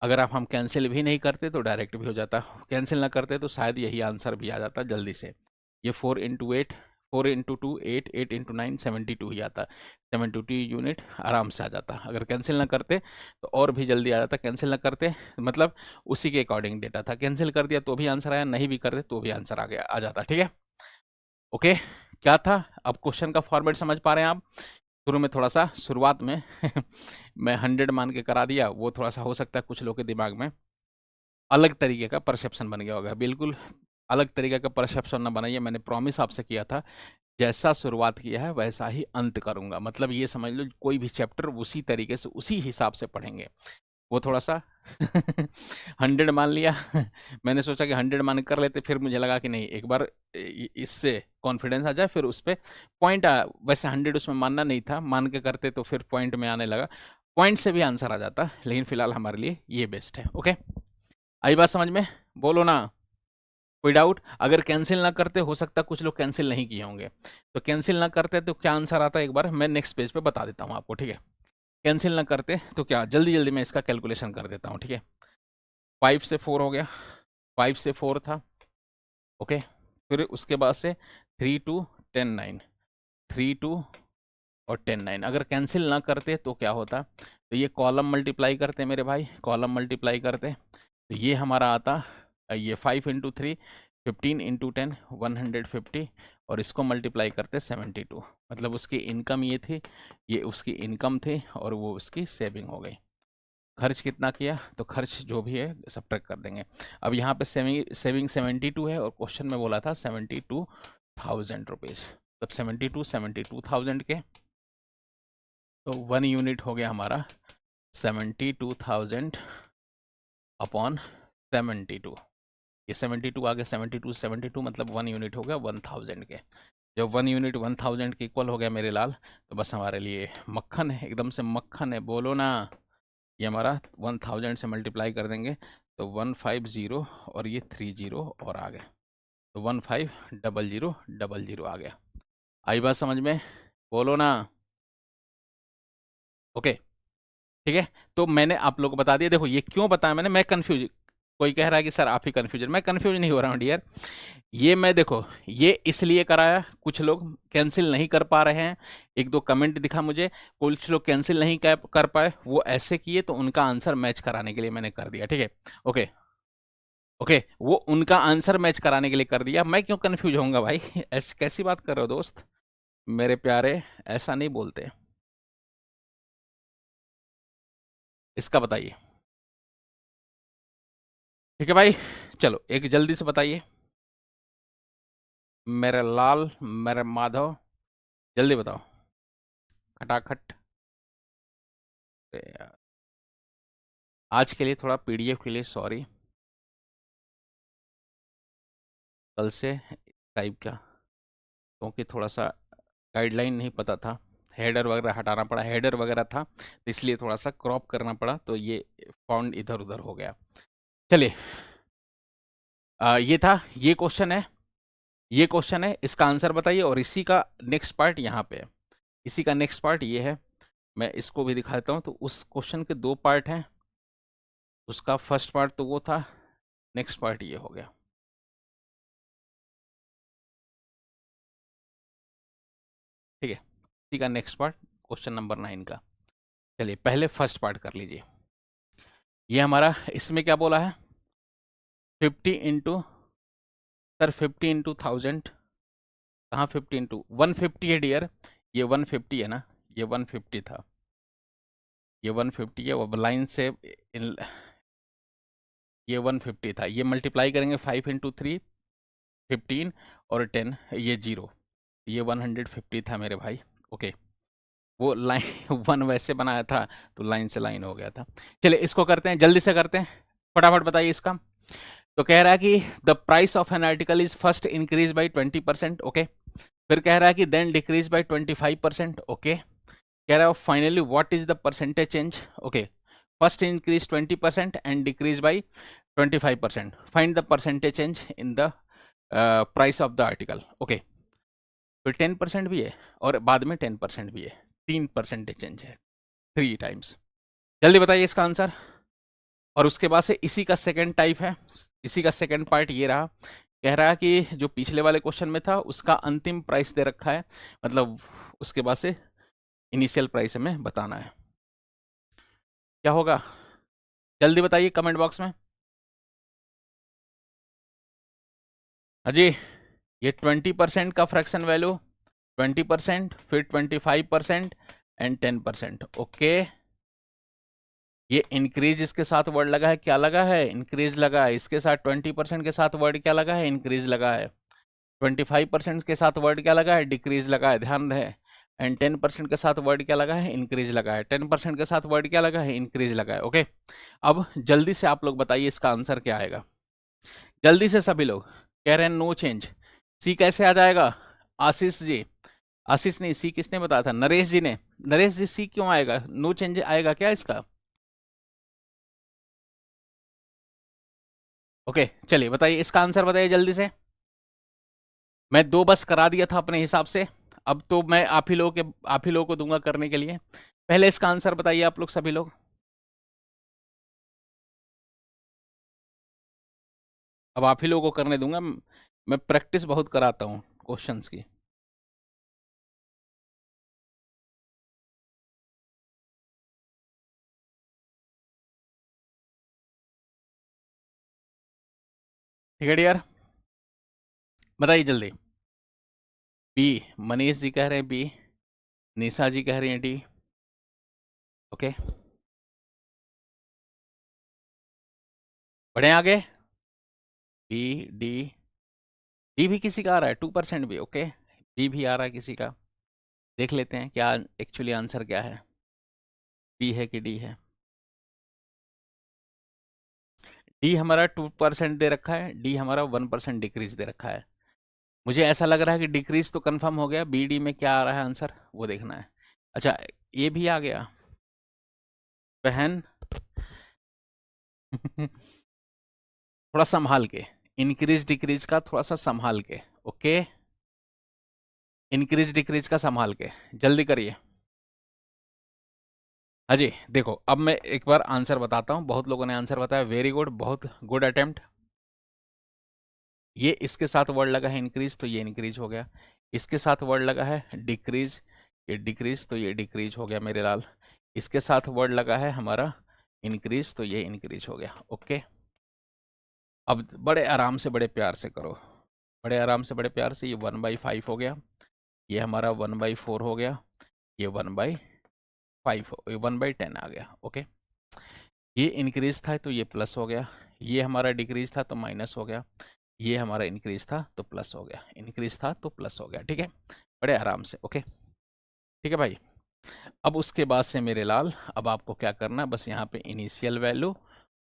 अगर आप हम कैंसिल भी नहीं करते तो डायरेक्ट भी हो जाता, कैंसिल ना करते तो शायद यही आंसर भी आ जाता जल्दी से। ये 4 इंटू 8, 4 इंटू 2 8, 8 इंटू 9 72 ही आता, 72 यूनिट आराम से आ जाता। अगर कैंसिल ना करते तो और भी जल्दी आ जाता, कैंसिल ना करते मतलब उसी के अकॉर्डिंग डेटा था, कैंसिल कर दिया तो भी आंसर आया, नहीं भी करते तो भी आंसर आ गया, आ जाता, ठीक है। ओके, क्या था? अब क्वेश्चन का फॉर्मेट समझ पा रहे हैं आप? शुरू में थोड़ा सा शुरुआत में मैं 100 मान के करा दिया, वो थोड़ा सा हो सकता है कुछ लोग के दिमाग में अलग तरीके का परसेप्शन बन गया होगा। बिल्कुल अलग तरीके का परसेप्शन ना बनाइए, मैंने प्रॉमिस आपसे किया था जैसा शुरुआत किया है वैसा ही अंत करूंगा, मतलब ये समझ लो कोई भी चैप्टर उसी तरीके से उसी हिसाब से पढ़ेंगे। वो थोड़ा सा 100 मान लिया मैंने सोचा कि 100 मान कर लेते, फिर मुझे लगा कि नहीं, एक बार इससे कॉन्फिडेंस आ जाए, फिर उस पर पॉइंट वैसे 100 उसमें मानना नहीं था, मान के करते तो फिर पॉइंट में आने लगा, पॉइंट से भी आंसर आ जाता, लेकिन फिलहाल हमारे लिए ये बेस्ट है। ओके, आई बात समझ में? बोलो ना, कोई डाउट? अगर कैंसिल ना करते, हो सकता कुछ लोग कैंसिल नहीं किए होंगे, तो कैंसिल ना करते तो क्या आंसर आता है एक बार मैं नेक्स्ट पेज पे बता देता हूँ आपको, ठीक है। कैंसिल ना करते तो क्या, जल्दी जल्दी मैं इसका कैलकुलेशन कर देता हूँ, ठीक है। 5 से 4 हो गया, 5 से 4 था, ओके, फिर उसके बाद से 3 2 10 9, 3 2 और 10 9। अगर कैंसिल ना करते तो क्या होता? तो ये कॉलम मल्टीप्लाई करते मेरे भाई, कॉलम मल्टीप्लाई करते, तो ये हमारा आता, ये 5 इंटू 3 15 इंटू 10 150, और इसको मल्टीप्लाई करते 72, मतलब उसकी इनकम ये थी, ये उसकी इनकम थी, और वो उसकी सेविंग हो गई। खर्च कितना किया? तो खर्च जो भी है सब्ट्रैक्ट कर देंगे। अब यहाँ पे सेविंग 72 है, और क्वेश्चन में बोला था 72,000 रुपीज़, तब 72,000 के, तो 1 यूनिट हो गया हमारा 72,000 अपॉन 72, ये 72 आ गया, 72 72 मतलब 1 यूनिट हो गया 1,000 के। जब 1 यूनिट 1,000 के इक्वल हो गया मेरे लाल, तो बस हमारे लिए मक्खन है, एकदम से मक्खन है, बोलो ना, ये हमारा 1000 से मल्टीप्लाई कर देंगे तो 150 और ये 30 और आ गया, तो 150000 आ गया। आई बात समझ में? बोलो ना। ओके ठीक है, तो मैंने आप लोग को बता दिया। देखो ये क्यों बताया मैंने, मैं कंफ्यूज, कोई कह रहा है कि सर आप ही कंफ्यूजन, मैं कंफ्यूज नहीं हो रहा हूँ डियर। ये मैं देखो ये इसलिए कराया, कुछ लोग कैंसिल नहीं कर पा रहे हैं, एक दो कमेंट दिखा मुझे, कुछ लोग कैंसिल नहीं कर पाए, वो ऐसे किए तो उनका आंसर मैच कराने के लिए मैंने कर दिया, ठीक है। ओके ओके, वो उनका आंसर मैच कराने के लिए कर दिया, मैं क्यों कंफ्यूज होऊंगा भाई ऐसी कैसी बात कर रहे हो दोस्त मेरे प्यारे, ऐसा नहीं बोलते। इसका बताइए। ठीक है भाई, चलो एक जल्दी से बताइए मेरे लाल, मेरे माधव, जल्दी बताओ खटाखट। अरे यार, आज के लिए थोड़ा पीडीएफ के लिए सॉरी, कल से टाइप का, क्योंकि थोड़ा सा गाइडलाइन नहीं पता था, हेडर वगैरह हटाना पड़ा, हेडर वगैरह था तो इसलिए थोड़ा सा क्रॉप करना पड़ा, तो ये फॉन्ट इधर उधर हो गया। चलिए ये था, ये क्वेश्चन है, ये क्वेश्चन है, इसका आंसर बताइए, और इसी का नेक्स्ट पार्ट यहाँ पे है, इसी का नेक्स्ट पार्ट ये है, मैं इसको भी दिखा देता हूँ। तो उस क्वेश्चन के दो पार्ट हैं, उसका फर्स्ट पार्ट तो वो था, नेक्स्ट पार्ट ये हो गया, ठीक है। इसी का नेक्स्ट पार्ट क्वेश्चन नंबर 9 का। चलिए पहले फर्स्ट पार्ट कर लीजिए। ये हमारा इसमें क्या बोला है, 50 इंटू, सर 50 इंटू 1000, कहाँ 50 इंटू 150 है डियर, ये 150 है ना, ये 150 था, ये 150 है, वो लाइन से ये 150 था, ये मल्टीप्लाई करेंगे 5 इंटू 3 15 और 10, ये 0, ये 150 था मेरे भाई। ओके, वो लाइन वन वैसे बनाया था तो लाइन से लाइन हो गया था। चलिए इसको करते हैं, जल्दी से करते हैं, फटाफट बताइए इसका। तो कह रहा है कि the price of an article is first increase by 20%, okay. फिर कह रहा है कि देन डिक्रीज बाई 25%, ओके। कह रहा है finally what is the percentage change, okay. First increase 20% and decrease by 25%, find the percentage change in the price of the article, okay. फिर 10% भी है और बाद में 10% भी है, 3% चेंज है, 3 टाइम्स। जल्दी बताइए इसका आंसर। और उसके बाद से इसी का सेकंड टाइप है, इसी का सेकंड पार्ट ये रहा, कह रहा है कि जो पिछले वाले क्वेश्चन में था उसका अंतिम प्राइस दे रखा है, मतलब उसके बाद से इनिशियल प्राइस हमें बताना है, क्या होगा जल्दी बताइए कमेंट बॉक्स में। अजी ये 20% का फ्रैक्शन वैल्यू, 20%, फिर 25% एंड 10%, ओके। ये इंक्रीज इसके साथ वर्ड लगा है, क्या लगा है, इंक्रीज लगा है, इसके साथ 20% के साथ वर्ड क्या लगा है, इंक्रीज लगा है, 25% के साथ वर्ड क्या लगा है, डिक्रीज लगा है, ध्यान रहे। एंड 10% के साथ वर्ड क्या लगा है, इंक्रीज लगा है, 10% के साथ वर्ड क्या लगा है, इंक्रीज लगा है, ओके। अब जल्दी से आप लोग बताइए इसका आंसर क्या आएगा, जल्दी से सभी लोग। कह रहे हैं नो चेंज, सी कैसे आ जाएगा, आशीष जी, आशीष नहीं, सी किसने बताया था, नरेश जी ने, नरेश जी सी क्यों आएगा, नो चेंज आएगा क्या इसका, ओके। चलिए बताइए इसका आंसर बताइए जल्दी से। मैं दो बस करा दिया था अपने हिसाब से, अब तो मैं आप ही लोगों को दूंगा करने के लिए। पहले इसका आंसर बताइए आप लोग सभी लोग, अब आप ही लोगों को करने दूंगा, मैं प्रैक्टिस बहुत कराता हूँ क्वेश्चंस की। ठीक है डियर, बताइए जल्दी। बी, मनीष जी कह रहे हैं बी, निशा जी कह रही हैं डी, ओके। बढ़े आगे, बी, डी, डी भी किसी का आ रहा है 2% भी, ओके। डी भी आ रहा है किसी का, देख लेते हैं क्या एक्चुअली आंसर क्या है, बी है कि डी है। डी हमारा 2% दे रखा है, डी हमारा 1% डिक्रीज दे रखा है। मुझे ऐसा लग रहा है कि डिक्रीज तो कंफर्म हो गया, बी डी में क्या आ रहा है आंसर वो देखना है। अच्छा, ए भी आ गया, बहन थोड़ा संभाल के, इंक्रीज डिक्रीज का थोड़ा सा संभाल के, ओके, इंक्रीज डिक्रीज का संभाल के, जल्दी करिए। अजय देखो, अब मैं एक बार आंसर बताता हूं, बहुत लोगों ने आंसर बताया, वेरी गुड, बहुत गुड अटेम्प्ट। ये इसके साथ वर्ड लगा है इंक्रीज, तो ये इंक्रीज हो गया। इसके साथ वर्ड लगा है डिक्रीज, ये डिक्रीज, तो ये डिक्रीज हो गया मेरे लाल। इसके साथ वर्ड लगा है हमारा इंक्रीज, तो ये इंक्रीज हो गया, ओके। अब बड़े आराम से, बड़े प्यार से करो, बड़े आराम से, बड़े प्यार से। ये 1/5 हो गया, ये हमारा 1/4 हो गया, ये 1/5, ये 1/10 आ गया, ओके। ये इंक्रीज था तो ये प्लस हो गया, ये हमारा डिक्रीज था तो माइनस हो गया, ये हमारा इंक्रीज था तो प्लस हो गया, इंक्रीज था तो प्लस हो गया, ठीक है, बड़े आराम से, ओके, ठीक है भाई। अब उसके बाद से मेरे लाल, अब आपको क्या करना, बस यहाँ पे इनिशियल वैल्यू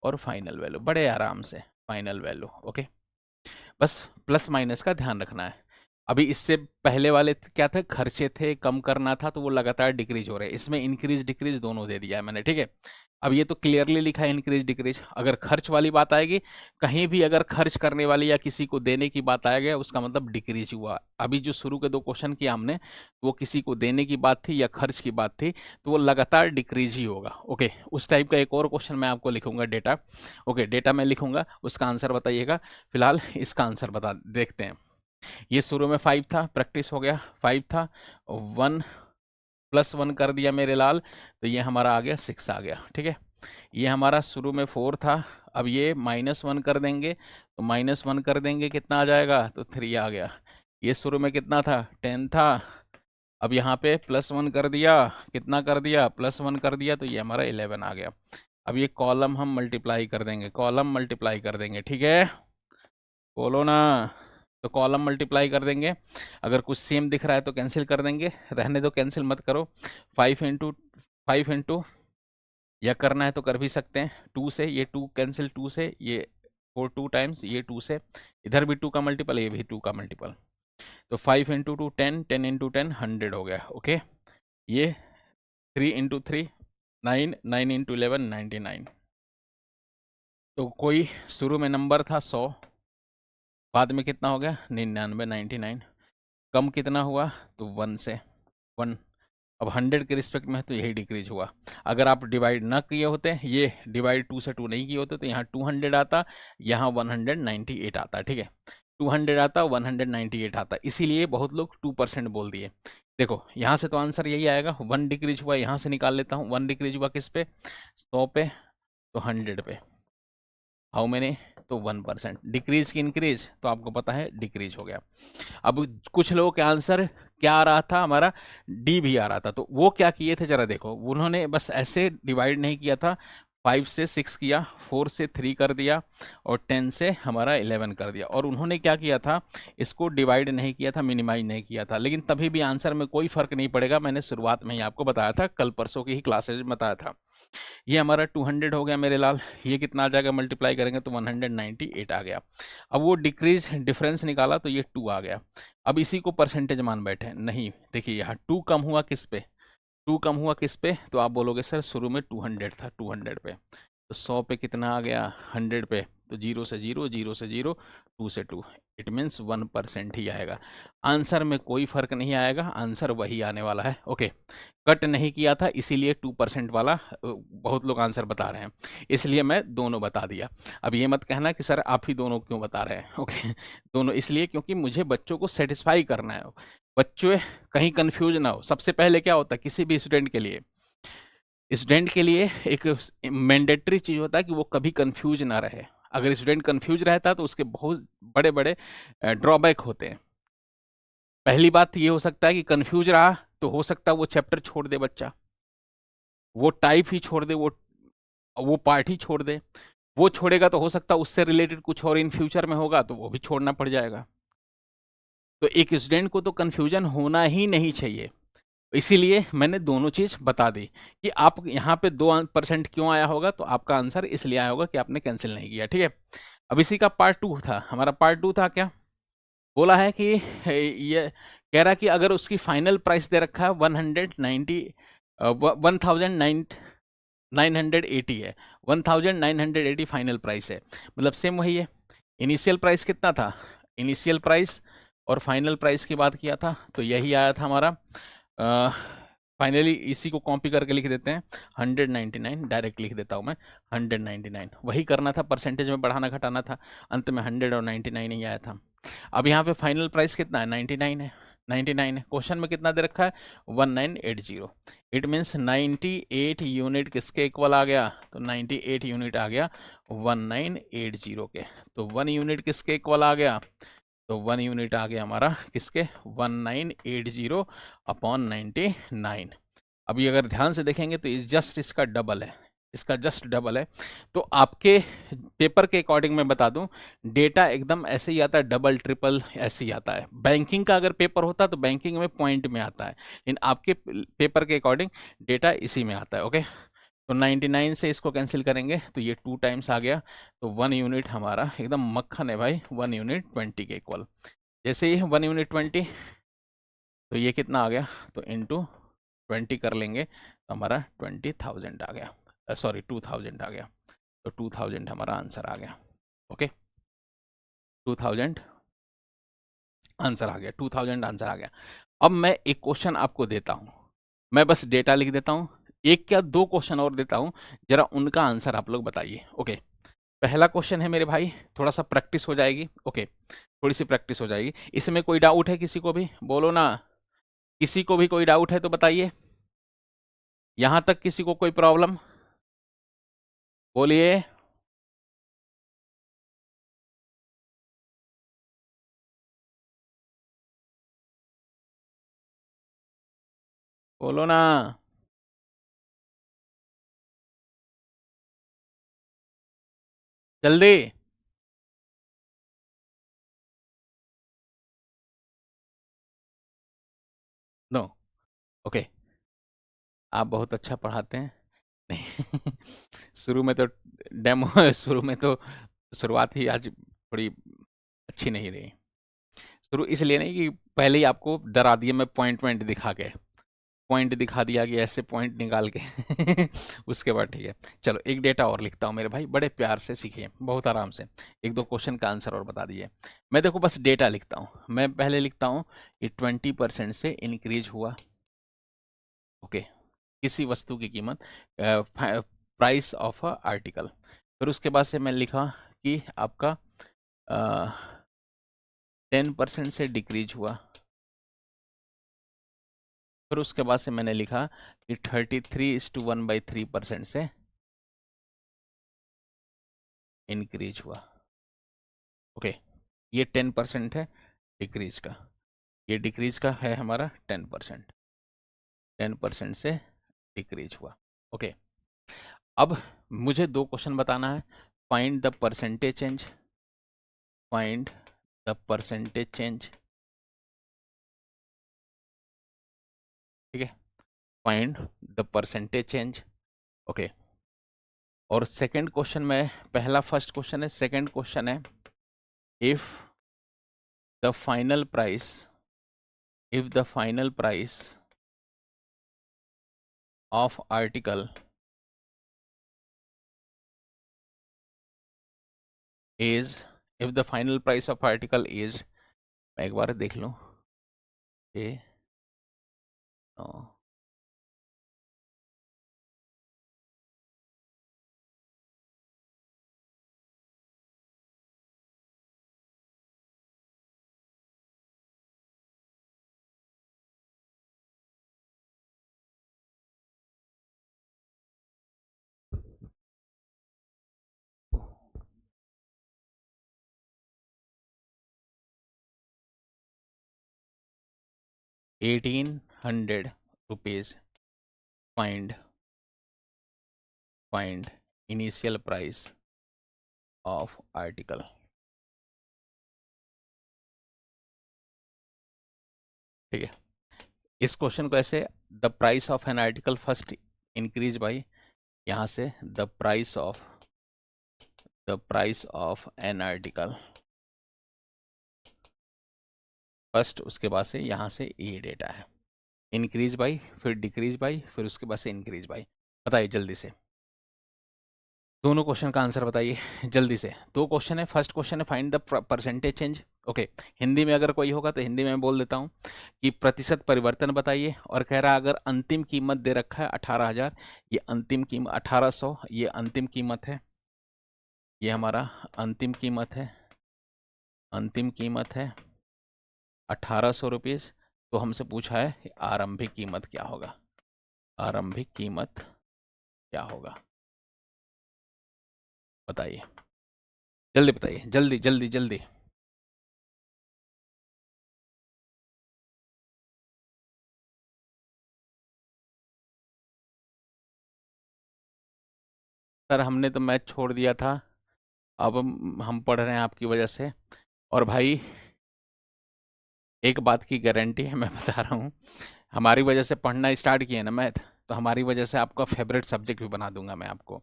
और फाइनल वैल्यू, बड़े आराम से फाइनल वैल्यू, ओके। बस प्लस माइनस का ध्यान रखना है। अभी इससे पहले वाले क्या थे, खर्चे थे, कम करना था, तो वो लगातार डिक्रीज हो रहे हैं, इसमें इंक्रीज डिक्रीज दोनों दे दिया है मैंने, ठीक है। अब ये तो क्लियरली लिखा है इंक्रीज डिक्रीज। अगर खर्च वाली बात आएगी, कहीं भी अगर खर्च करने वाली या किसी को देने की बात आएगी, उसका मतलब डिक्रीज हुआ। अभी जो शुरू के 2 क्वेश्चन किया हमने, वो किसी को देने की बात थी या खर्च की बात थी, तो वो लगातार डिक्रीज ही होगा, ओके। उस टाइप का एक और क्वेश्चन मैं आपको लिखूंगा, डेटा, ओके, डेटा मैं लिखूंगा, उसका आंसर बताइएगा। फिलहाल इसका आंसर बता देखते हैं। ये शुरू में 5 था, प्रैक्टिस हो गया, 5 था, 1 + 1 कर दिया मेरे लाल, तो ये हमारा आ गया 6 आ गया, ठीक है। ये हमारा शुरू में 4 था, अब ये -1 कर देंगे, तो -1 कर देंगे, कितना आ जाएगा, तो 3 आ गया। ये शुरू में कितना था, 10 था, अब यहाँ पे +1 कर दिया, कितना कर दिया, +1 कर दिया, तो ये हमारा 11 आ गया। अब ये कॉलम हम मल्टीप्लाई कर देंगे, कॉलम मल्टीप्लाई कर देंगे, ठीक है, बोलो ना। तो कॉलम मल्टीप्लाई कर देंगे, अगर कुछ सेम दिख रहा है तो कैंसिल कर देंगे, रहने दो, कैंसिल मत करो। 5 इंटू या करना है तो कर भी सकते हैं, 2 से, ये 2 कैंसिल, 2 से ये 4, 2 टाइम्स, ये 2 से, इधर भी 2 का मल्टीपल, ये भी 2 का मल्टीपल, तो 5 इंटू 2 10, 10 इंटू 10 100 हो गया, ओके। ये 3 इंटू 3 9, 9 इंटू 11 99। तो कोई शुरू में नंबर था 100, बाद में कितना हो गया 99, 99, कम कितना हुआ, तो 1 से 1। अब 100 के रिस्पेक्ट में है तो यही डिक्रीज हुआ। अगर आप डिवाइड ना किए होते, ये डिवाइड 2 से 2 नहीं किए होते, तो यहाँ 200 आता, यहाँ 198 आता, ठीक है, 200 आता, 198 आता, इसीलिए बहुत लोग 2% बोल दिए। देखो यहाँ से तो आंसर यही आएगा, 1 डिक्रीज हुआ, यहाँ से निकाल लेता हूँ, 1 डिक्रीज हुआ किस पे, 100 पे, तो 100 पे, हाउ मैनी, तो 1%। डिक्रीज की इंक्रीज, तो आपको पता है डिक्रीज हो गया। अब कुछ लोगों के आंसर क्या आ रहा था, हमारा डी भी आ रहा था, तो वो क्या किए थे जरा देखो, उन्होंने बस ऐसे डिवाइड नहीं किया था, 5 से 6 किया, 4 से 3 कर दिया, और 10 से हमारा 11 कर दिया, और उन्होंने क्या किया था, इसको डिवाइड नहीं किया था, मिनिमाइज नहीं किया था, लेकिन तभी भी आंसर में कोई फर्क नहीं पड़ेगा। मैंने शुरुआत में ही आपको बताया था, कल परसों की ही क्लासेज में बताया था। ये हमारा 200 हो गया मेरे लाल, ये कितना आ जाएगा, मल्टीप्लाई करेंगे तो 198 आ गया। अब वो डिक्रीज डिफरेंस निकाला तो ये 2 आ गया। अब इसी को परसेंटेज मान बैठे, नहीं, देखिए यहाँ 2 कम हुआ किस पे, 2 कम हुआ किस पे, तो आप बोलोगे सर शुरू में 200 था, 200 पे, तो 100 पे कितना आ गया, 100 पे, तो 0 से 0, 0 से 0, 2 से 2, इट मीन्स 1% ही आएगा। आंसर में कोई फर्क नहीं आएगा, आंसर वही आने वाला है, ओके। कट नहीं किया था इसीलिए 2% वाला बहुत लोग आंसर बता रहे हैं, इसलिए मैं दोनों बता दिया। अब ये मत कहना कि सर आप ही दोनों क्यों बता रहे हैं, ओके। दोनों इसलिए क्योंकि मुझे बच्चों को सेटिस्फाई करना है, बच्चे कहीं कंफ्यूज ना हो। सबसे पहले क्या होता है किसी भी स्टूडेंट के लिए, स्टूडेंट के लिए एक मैंडेटरी चीज होता है कि वो कभी कंफ्यूज ना रहे। अगर स्टूडेंट कंफ्यूज रहता है तो उसके बहुत बड़े बड़े ड्रॉबैक होते हैं। पहली बात ये हो सकता है कि कंफ्यूज रहा तो हो सकता है वो चैप्टर छोड़ दे बच्चा, वो टाइप ही छोड़ दे, वो पार्ट ही छोड़ दे। वो छोड़ेगा तो हो सकता है उससे रिलेटेड कुछ और इन फ्यूचर में होगा तो वो भी छोड़ना पड़ जाएगा। तो एक स्टूडेंट को तो कंफ्यूजन होना ही नहीं चाहिए, इसीलिए मैंने दोनों चीज बता दी कि आप यहाँ पे 2% क्यों आया होगा, तो आपका आंसर इसलिए आया होगा कि आपने कैंसिल नहीं किया, ठीक है। अब इसी का पार्ट 2 था, हमारा पार्ट 2 था क्या, बोला है कि ये कह रहा कि अगर उसकी फाइनल प्राइस दे रखा है 190 1009 980 है, 1980 फाइनल प्राइस है, मतलब सेम वही है। इनिशियल प्राइस कितना था, इनिशियल प्राइस और फाइनल प्राइस की बात किया था तो यही आया था हमारा। फाइनली इसी को कॉपी करके लिख देते हैं 199, डायरेक्ट लिख देता हूँ मैं 199, वही करना था, परसेंटेज में बढ़ाना घटाना था, अंत में 100 और 99 ही आया था। अब यहाँ पे फाइनल प्राइस कितना है, 99 है, 99 है, क्वेश्चन में कितना दे रखा है 1980, इट मीन्स 98 यूनिट किसके इक्वल आ गया, तो 98 यूनिट आ गया 1980 के, तो 1 यूनिट किसके इक्वल आ गया, तो 1 यूनिट आ गया हमारा किसके 1980 अपॉन 99। अभी अगर ध्यान से देखेंगे तो इस जस्ट इसका डबल है, इसका जस्ट डबल है। तो आपके पेपर के अकॉर्डिंग मैं बता दूं, डेटा एकदम ऐसे ही आता है, डबल ट्रिपल ऐसे ही आता है। बैंकिंग का अगर पेपर होता तो बैंकिंग में पॉइंट में आता है, लेकिन आपके पेपर के अकॉर्डिंग डेटा इसी में आता है। ओके, तो 99 से इसको कैंसिल करेंगे तो ये 2 टाइम्स आ गया, तो 1 यूनिट हमारा एकदम मक्खन है भाई, 1 यूनिट 20 के इक्वल। जैसे ही 1 यूनिट 20, तो ये कितना आ गया, तो इंटू 20 कर लेंगे तो हमारा 20,000 आ गया, सॉरी 2000 आ गया, तो 2000 हमारा आंसर आ गया। ओके, 2000 आंसर आ गया, 2000 आंसर आ गया। अब मैं एक क्वेश्चन आपको देता हूं, मैं बस डेटा लिख देता हूं, एक क्या दो क्वेश्चन और देता हूं, जरा उनका आंसर आप लोग बताइए। ओके, पहला क्वेश्चन है मेरे भाई, थोड़ा सा प्रैक्टिस हो जाएगी। ओके, थोड़ी सी प्रैक्टिस हो जाएगी, इसमें कोई डाउट है किसी को भी, बोलो ना, किसी को भी कोई डाउट है तो बताइए, यहां तक किसी को कोई प्रॉब्लम, बोलिए। बोलो ना, जल्दी। नो, ओके, आप बहुत अच्छा पढ़ाते हैं। नहीं शुरू में तो डेमो शुरू में तो शुरुआत ही आज थोड़ी अच्छी नहीं रही। शुरू इसलिए नहीं कि पहले ही आपको डरा दिया मैं, पॉइंट पॉइंट दिखा के, पॉइंट दिखा दिया कि ऐसे पॉइंट निकाल के उसके बाद ठीक है। चलो एक डेटा और लिखता हूँ मेरे भाई, बड़े प्यार से सीखिए, बहुत आराम से, एक दो क्वेश्चन का आंसर और बता दीजिए। मैं देखो बस डेटा लिखता हूँ, मैं पहले लिखता हूँ कि 20% से इंक्रीज हुआ। ओके, किसी वस्तु की कीमत, प्राइस ऑफ अ आर्टिकल, फिर उसके बाद से मैं लिखा कि आपका 10% से डिक्रीज हुआ, फिर उसके बाद से मैंने लिखा कि 33:1/3% से इंक्रीज हुआ। ओके, ये 10% है डिक्रीज का, ये डिक्रीज का है हमारा 10%, 10% से डिक्रीज हुआ। ओके, अब मुझे दो क्वेश्चन बताना है, find the percentage change, find the percentage change, ठीक है, find the percentage change. Okay, और सेकंड क्वेश्चन में, पहला फर्स्ट क्वेश्चन है, सेकंड क्वेश्चन है, if the final price, if the final price of article is, if the final price of article is, मैं एक बार देख लूं, ए no, 1800 rupees, find initial price of article। ठीक है, इस क्वेश्चन को ऐसे, the price of an article first increase by, यहां से the price of an article first, उसके बाद से यहां से ये डेटा है, इंक्रीज बाई, फिर डिक्रीज बाई, फिर उसके बाद से इंक्रीज बाई। बताइए जल्दी से, दोनों क्वेश्चन का आंसर बताइए जल्दी से। दो क्वेश्चन है। फर्स्ट क्वेश्चन है find the percentage change. Okay, Hindi में अगर कोई होगा तो हिंदी में मैं बोल देता हूँ कि प्रतिशत परिवर्तन बताइए। और कह रहा है अगर अंतिम कीमत दे रखा है 18,000, ये अंतिम कीमत 1800, ये अंतिम कीमत है, ये हमारा अंतिम कीमत है, अंतिम कीमत है 1800 रुपीज़। तो हमसे पूछा है आरंभिक कीमत क्या होगा, आरंभिक कीमत क्या होगा, बताइए जल्दी बताइए, जल्दी जल्दी जल्दी। सर हमने तो मैथ छोड़ दिया था, अब हम पढ़ रहे हैं आपकी वजह से। और भाई एक बात की गारंटी है, मैं बता रहा हूँ, हमारी वजह से पढ़ना स्टार्ट किए ना मैथ, तो हमारी वजह से आपका फेवरेट सब्जेक्ट भी बना दूंगा मैं आपको।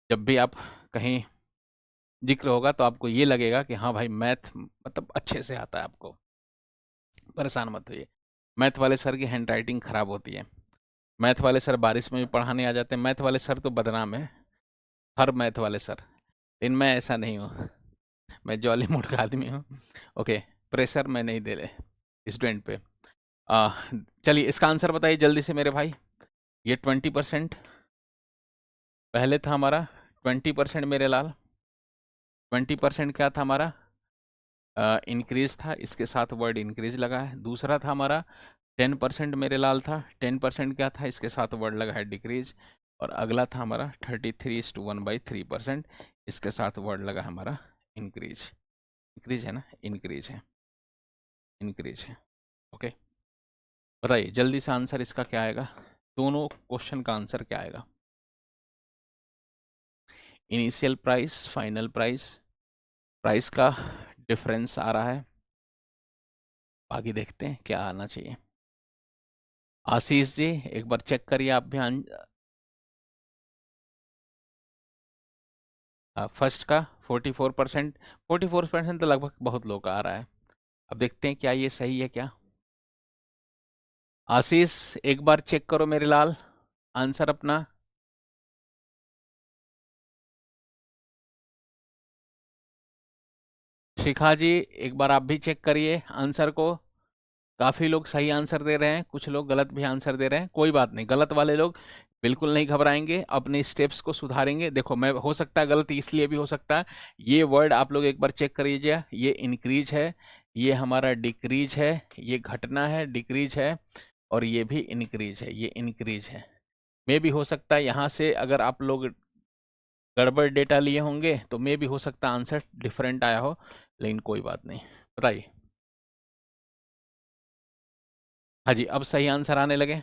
जब भी आप कहीं जिक्र होगा तो आपको ये लगेगा कि हाँ भाई मैथ मतलब अच्छे से आता है आपको। परेशान मत होइए। मैथ वाले सर की हैंड राइटिंग खराब होती है। मैथ वाले सर बारिश में भी पढ़ाने आ जाते हैं। मैथ वाले सर तो बदनाम है, हर मैथ वाले सर। लेकिन मैं ऐसा नहीं हूँ, मैं जॉली मूड का आदमी हूँ। ओके, प्रेशर मैं नहीं दे रहे स्टूडेंट पे। चलिए इसका आंसर बताइए जल्दी से मेरे भाई। ये 20% पहले था हमारा, 20% मेरे लाल, 20% क्या था हमारा, इंक्रीज था, इसके साथ वर्ड इंक्रीज लगा है। दूसरा था हमारा 10% मेरे लाल था, 10% क्या था, इसके साथ वर्ड लगा है डिक्रीज। और अगला था हमारा 33:1/3%, इसके साथ वर्ड लगा हमारा इंक्रीज। इंक्रीज है ना, इंक्रीज है, इंक्रीज है। ओके, बताइए जल्दी से आंसर इसका क्या आएगा, दोनों क्वेश्चन का आंसर क्या आएगा। Initial price, final price, price का डिफरेंस आ रहा है। आगे देखते हैं क्या आना चाहिए। आशीष जी एक बार चेक करिए आप भी। फर्स्ट का 44%, 44% तो लगभग बहुत लोग का आ रहा है। अब देखते हैं क्या ये सही है क्या। आशीष एक बार चेक करो मेरे लाल आंसर अपना। शिखा जी एक बार आप भी चेक करिए आंसर को। काफी लोग सही आंसर दे रहे हैं, कुछ लोग गलत भी आंसर दे रहे हैं। कोई बात नहीं, गलत वाले लोग बिल्कुल नहीं घबराएंगे, अपने स्टेप्स को सुधारेंगे। देखो मैं, हो सकता है गलत इसलिए भी हो सकता है, ये वर्ड आप लोग एक बार चेक कर लीजिए। ये इंक्रीज है, ये हमारा डिक्रीज है, ये घटना है डिक्रीज है, और ये भी इंक्रीज है, ये इंक्रीज है। मे भी हो सकता है यहाँ से अगर आप लोग गड़बड़ डेटा लिए होंगे तो मे भी हो सकता है आंसर डिफरेंट आया हो, लेकिन कोई बात नहीं। बताइए। हाँ जी, अब सही आंसर आने लगे।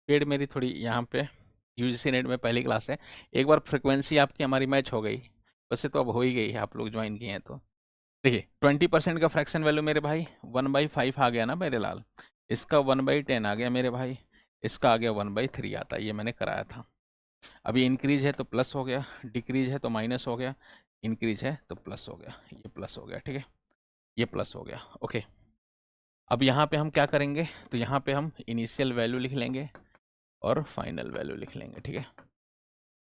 स्पीड मेरी थोड़ी यहाँ पे यूजीसी नेट में पहली क्लास है। एक बार फ्रिक्वेंसी आपकी हमारी मैच हो गई, वैसे तो अब हो ही गई है, आप लोग ज्वाइन किए हैं तो। देखिए 20% का फ्रैक्शन वैल्यू मेरे भाई 1/5 आ गया ना मेरे लाल, इसका 1/10 आ गया मेरे भाई, इसका आ गया 1/3 आता है, ये मैंने कराया था। अभी इंक्रीज है तो प्लस हो गया, डिक्रीज है तो माइनस हो गया, इंक्रीज है तो प्लस हो गया, ये प्लस हो गया, ठीक है, ये प्लस हो गया। ओके, अब यहाँ पे हम क्या करेंगे, तो यहाँ पे हम इनिशियल वैल्यू लिख लेंगे और फाइनल वैल्यू लिख लेंगे, ठीक है।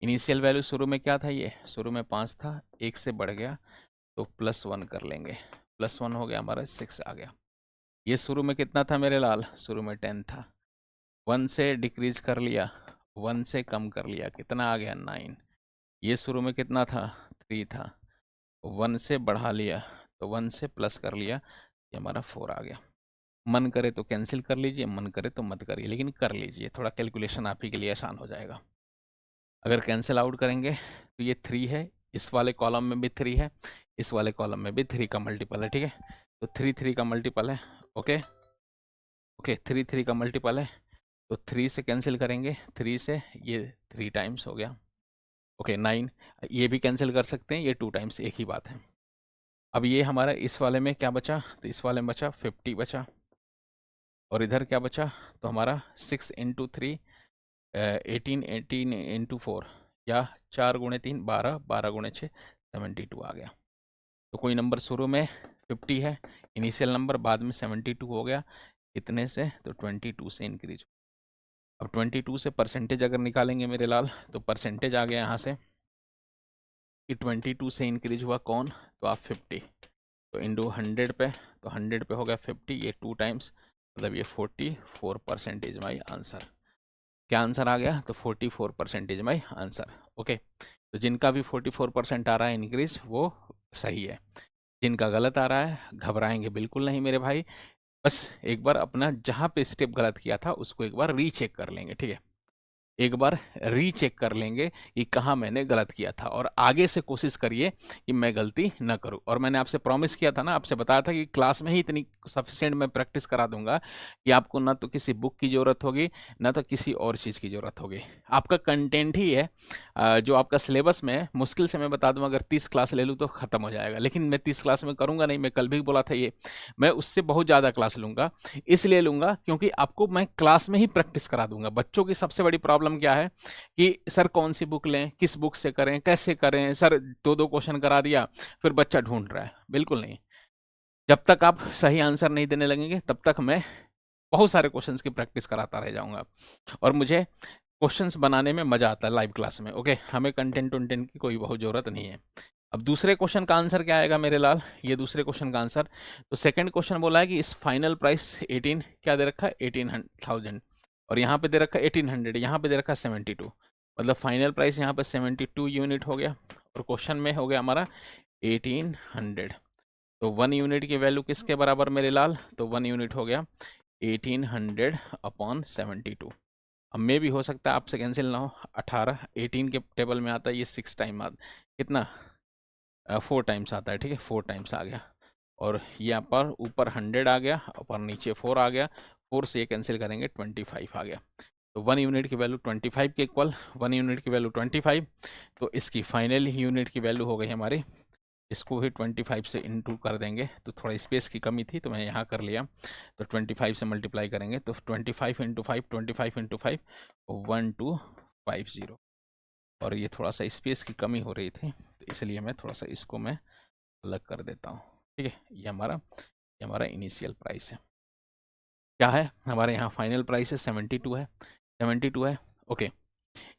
इनिशियल वैल्यू शुरू में क्या था, ये शुरू में 5 था, 1 से बढ़ गया तो +1 कर लेंगे, +1 हो गया हमारा 6 आ गया। ये शुरू में कितना था मेरे लाल, शुरू में 10 था, 1 से डिक्रीज कर लिया, 1 से कम कर लिया, कितना आ गया 9। ये शुरू में कितना था 3 था, 1 से बढ़ा लिया तो 1 से प्लस कर लिया, ये हमारा 4 आ गया। मन करे तो कैंसिल कर लीजिए, मन करे तो मत करिए, लेकिन कर लीजिए, थोड़ा कैलकुलेशन आप ही के लिए आसान हो जाएगा। अगर कैंसिल आउट करेंगे तो ये 3 है, इस वाले कॉलम में भी 3 है, इस वाले कॉलम में भी 3 का मल्टीपल है, ठीक है। तो 3 3 का मल्टीपल है। ओके ओके, 3 3 का मल्टीपल है, तो 3 से कैंसिल करेंगे, 3 से ये 3 टाइम्स हो गया। ओके 9, ये भी कैंसिल कर सकते हैं, ये 2 टाइम्स, एक ही बात है। अब ये हमारा इस वाले में क्या बचा, तो इस वाले में बचा 50 बचा, और इधर क्या बचा, तो हमारा 6 × 3 18, 18 × 4, या 4 × 3 12, 12 × 6 72 आ गया। तो कोई नंबर शुरू में 50 है इनिशियल नंबर, बाद में 72 हो गया, कितने से? तो 22 से इंक्रीज। अब 22 से परसेंटेज अगर निकालेंगे मेरे लाल, तो परसेंटेज आ गया यहाँ से कि 22 से इंक्रीज हुआ कौन? तो आप 50, तो इंटू 100 पे, तो 100 पे हो गया 50, ये 2 टाइम्स, मतलब ये 44% इज माई आंसर। क्या आंसर आ गया? तो 44% इज माई आंसर। ओके, तो जिनका भी 44% आ रहा है इंक्रीज, वो सही है। जिनका गलत आ रहा है, घबराएंगे बिल्कुल नहीं मेरे भाई, बस एक बार अपना जहाँ पे स्टेप गलत किया था उसको एक बार रीचेक कर लेंगे, ठीक है? एक बार रीचेक कर लेंगे कि कहाँ मैंने गलत किया था, और आगे से कोशिश करिए कि मैं गलती न करूं। और मैंने आपसे प्रॉमिस किया था ना, आपसे बताया था कि क्लास में ही इतनी सफिशिएंट मैं प्रैक्टिस करा दूंगा कि आपको ना तो किसी बुक की ज़रूरत होगी, ना तो किसी और चीज़ की ज़रूरत होगी। आपका कंटेंट ही है जो आपका सिलेबस में है। मुश्किल से मैं बता दूं, अगर 30 क्लास ले लूँ तो ख़त्म हो जाएगा, लेकिन मैं 30 क्लास में करूँगा नहीं। मैं कल भी बोला था ये, मैं उससे बहुत ज़्यादा क्लास लूँगा। इसलिए लूँगा क्योंकि आपको मैं क्लास में ही प्रैक्टिस करा दूंगा। बच्चों की सबसे बड़ी प्रॉब्लम क्या है कि सर कौन सी बुक लें, किस बुक से करें, कैसे करें, सर 2-2 क्वेश्चन करा दिया, फिर बच्चा ढूंढ रहा है। बिल्कुल नहीं। जब तक आप सही आंसर नहीं देने लगेंगे, तब तक मैं बहुत सारे क्वेश्चंस की प्रैक्टिस कराता रह जाऊंगा, और मुझे क्वेश्चंस बनाने में मजा आता है लाइव क्लास में। ओके, हमें कंटेंट वंटेंट की कोई बहुत जरूरत नहीं है। अब दूसरे क्वेश्चन का आंसर क्या आएगा मेरे लाल? ये दूसरे क्वेश्चन का आंसर, तो सेकंड क्वेश्चन बोला है कि इस फाइनल प्राइस 18 क्या दे रखा है? 18,000, और यहाँ पे दे रखा है 1800, यहाँ पे दे रखा है 72, मतलब फाइनल प्राइस यहाँ पे 72 यूनिट हो गया, और क्वेश्चन में हो गया हमारा 1800। तो 1 यूनिट की वैल्यू किसके बराबर मेरे लाल? तो 1 यूनिट हो गया 1800 अपॉन 72। अब में भी हो सकता है आपसे कैंसिल ना हो, 18 18 के टेबल में आता है, ये 6 टाइम आता, कितना 4 टाइम्स आता है, ठीक है? 4 टाइम्स आ गया, और यहाँ पर ऊपर 100 आ गया, और नीचे 4 आ गया, 4 से ये कैंसिल करेंगे 25 आ गया। तो 1 यूनिट की वैल्यू 25 के इक्वल, 1 यूनिट की वैल्यू 25, तो इसकी फाइनल यूनिट की वैल्यू हो गई हमारी, इसको भी 25 से इंटू कर देंगे, तो थोड़ा स्पेस की कमी थी तो मैं यहाँ कर लिया, तो 25 से मल्टीप्लाई करेंगे, तो 25 इंटू 5, 25 इंटू 5, 1250। और ये थोड़ा सा स्पेस की कमी हो रही थी, तो इसलिए मैं थोड़ा सा इसको मैं अलग कर देता हूँ, ठीक है? ये हमारा इनिशियल प्राइस है। क्या है हमारे यहाँ? फाइनल प्राइस है 72 है, 72 है। ओके,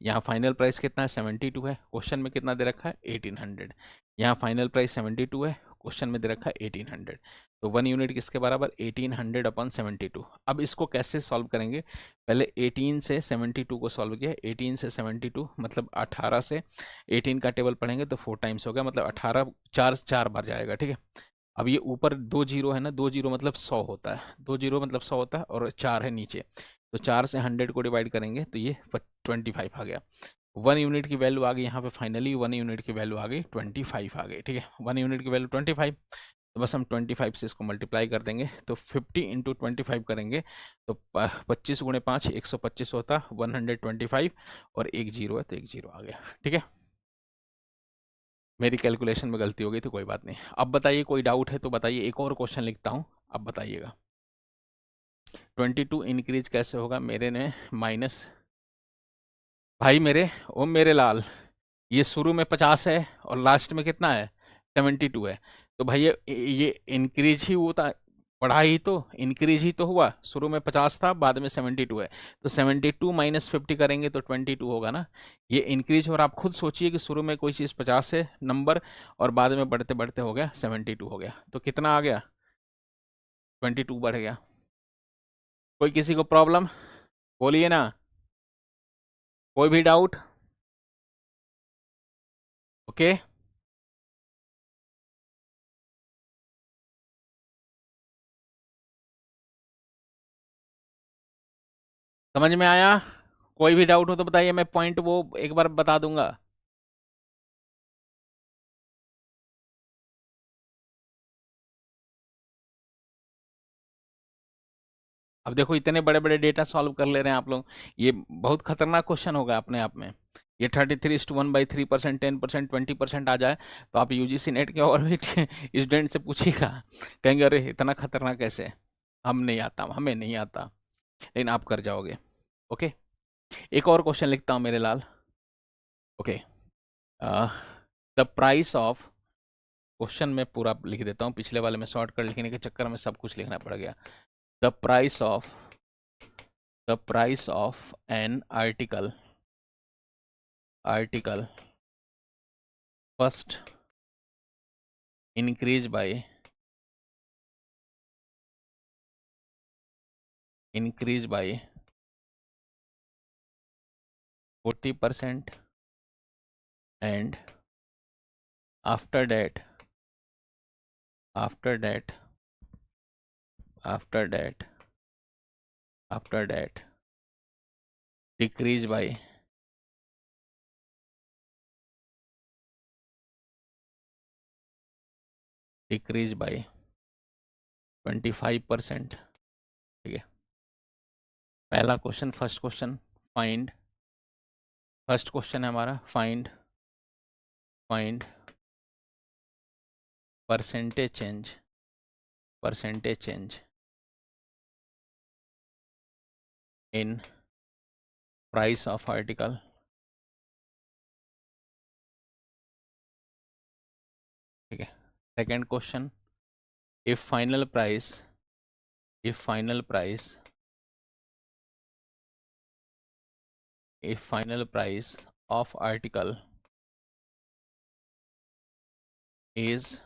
यहाँ फाइनल प्राइस कितना है? 72 है। क्वेश्चन में कितना दे रखा है? 1800। यहाँ फाइनल प्राइस 72 है, क्वेश्चन में दे रखा है 1800। तो 1 यूनिट किसके बराबर? 1800 अपॉन 72। अब इसको कैसे सॉल्व करेंगे? पहले 18 से 72 को सॉल्व किया, 18 से 72 मतलब 18 से 18 का टेबल पढ़ेंगे तो 4 टाइम्स हो गया, मतलब 18 4 बार जाएगा, ठीक है? अब ये ऊपर 2 जीरो है ना, 2 जीरो मतलब 100 होता है, 2 जीरो मतलब 100 होता है, और 4 है नीचे, तो 4 से 100 को डिवाइड करेंगे तो ये 25 आ गया। 1 यूनिट की वैल्यू आ गई यहाँ पे, फाइनली 1 यूनिट की वैल्यू आ गई 25 आ गई, ठीक है? 1 यूनिट की वैल्यू 25, तो बस हम 25 से इसको मल्टीप्लाई कर देंगे, तो 50 इंटू 25 करेंगे, तो 25 गुणे 5 125 होता, 125, और एक जीरो है तो एक जीरो आ गया, ठीक है? मेरी कैलकुलेशन में गलती हो गई तो कोई बात नहीं। अब बताइए, कोई डाउट है तो बताइए, एक और क्वेश्चन लिखता हूँ, अब बताइएगा। 22 इंक्रीज कैसे होगा? मेरे ने माइनस, भाई मेरे ओ मेरे लाल, ये शुरू में 50 है और लास्ट में कितना है? 72 है। तो भाई ये इंक्रीज ही होता, बढ़ा ही तो, इंक्रीज ही तो हुआ। शुरू में 50 था, बाद में 72 है, तो 72 माइनस 50 करेंगे तो 22 होगा ना। ये इंक्रीज, और आप खुद सोचिए कि शुरू में कोई चीज़ 50 है नंबर, और बाद में बढ़ते बढ़ते हो गया 72 हो गया, तो कितना आ गया? 22 बढ़ गया। कोई किसी को प्रॉब्लम? बोलिए ना, कोई भी डाउट? ओके, समझ में आया? कोई भी डाउट हो तो बताइए, मैं पॉइंट वो एक बार बता दूंगा। अब देखो, इतने बड़े बड़े डेटा सॉल्व कर ले रहे हैं आप लोग, ये बहुत खतरनाक क्वेश्चन होगा अपने आप में। ये 33:1/3%, 10%, 20% आ जाए तो आप यूजीसी नेट के और भी स्टूडेंट से पूछिएगा, कहेंगे अरे इतना खतरनाक कैसे? हम नहीं आता, हमें नहीं आता, लेकिन आप कर जाओगे। ओके, एक और क्वेश्चन लिखता हूँ मेरे लाल। Okay, the price of, question में पूरा लिख देता हूँ, पिछले वाले में शॉर्टकट लिखने के चक्कर में सब कुछ लिखना पड़ गया। The the price of an article first increase by 40% and after that decrease by 25%। ठीक है, पहला question first question first question है हमारा find percentage change in price of article. ठीक है, second question if final price of article is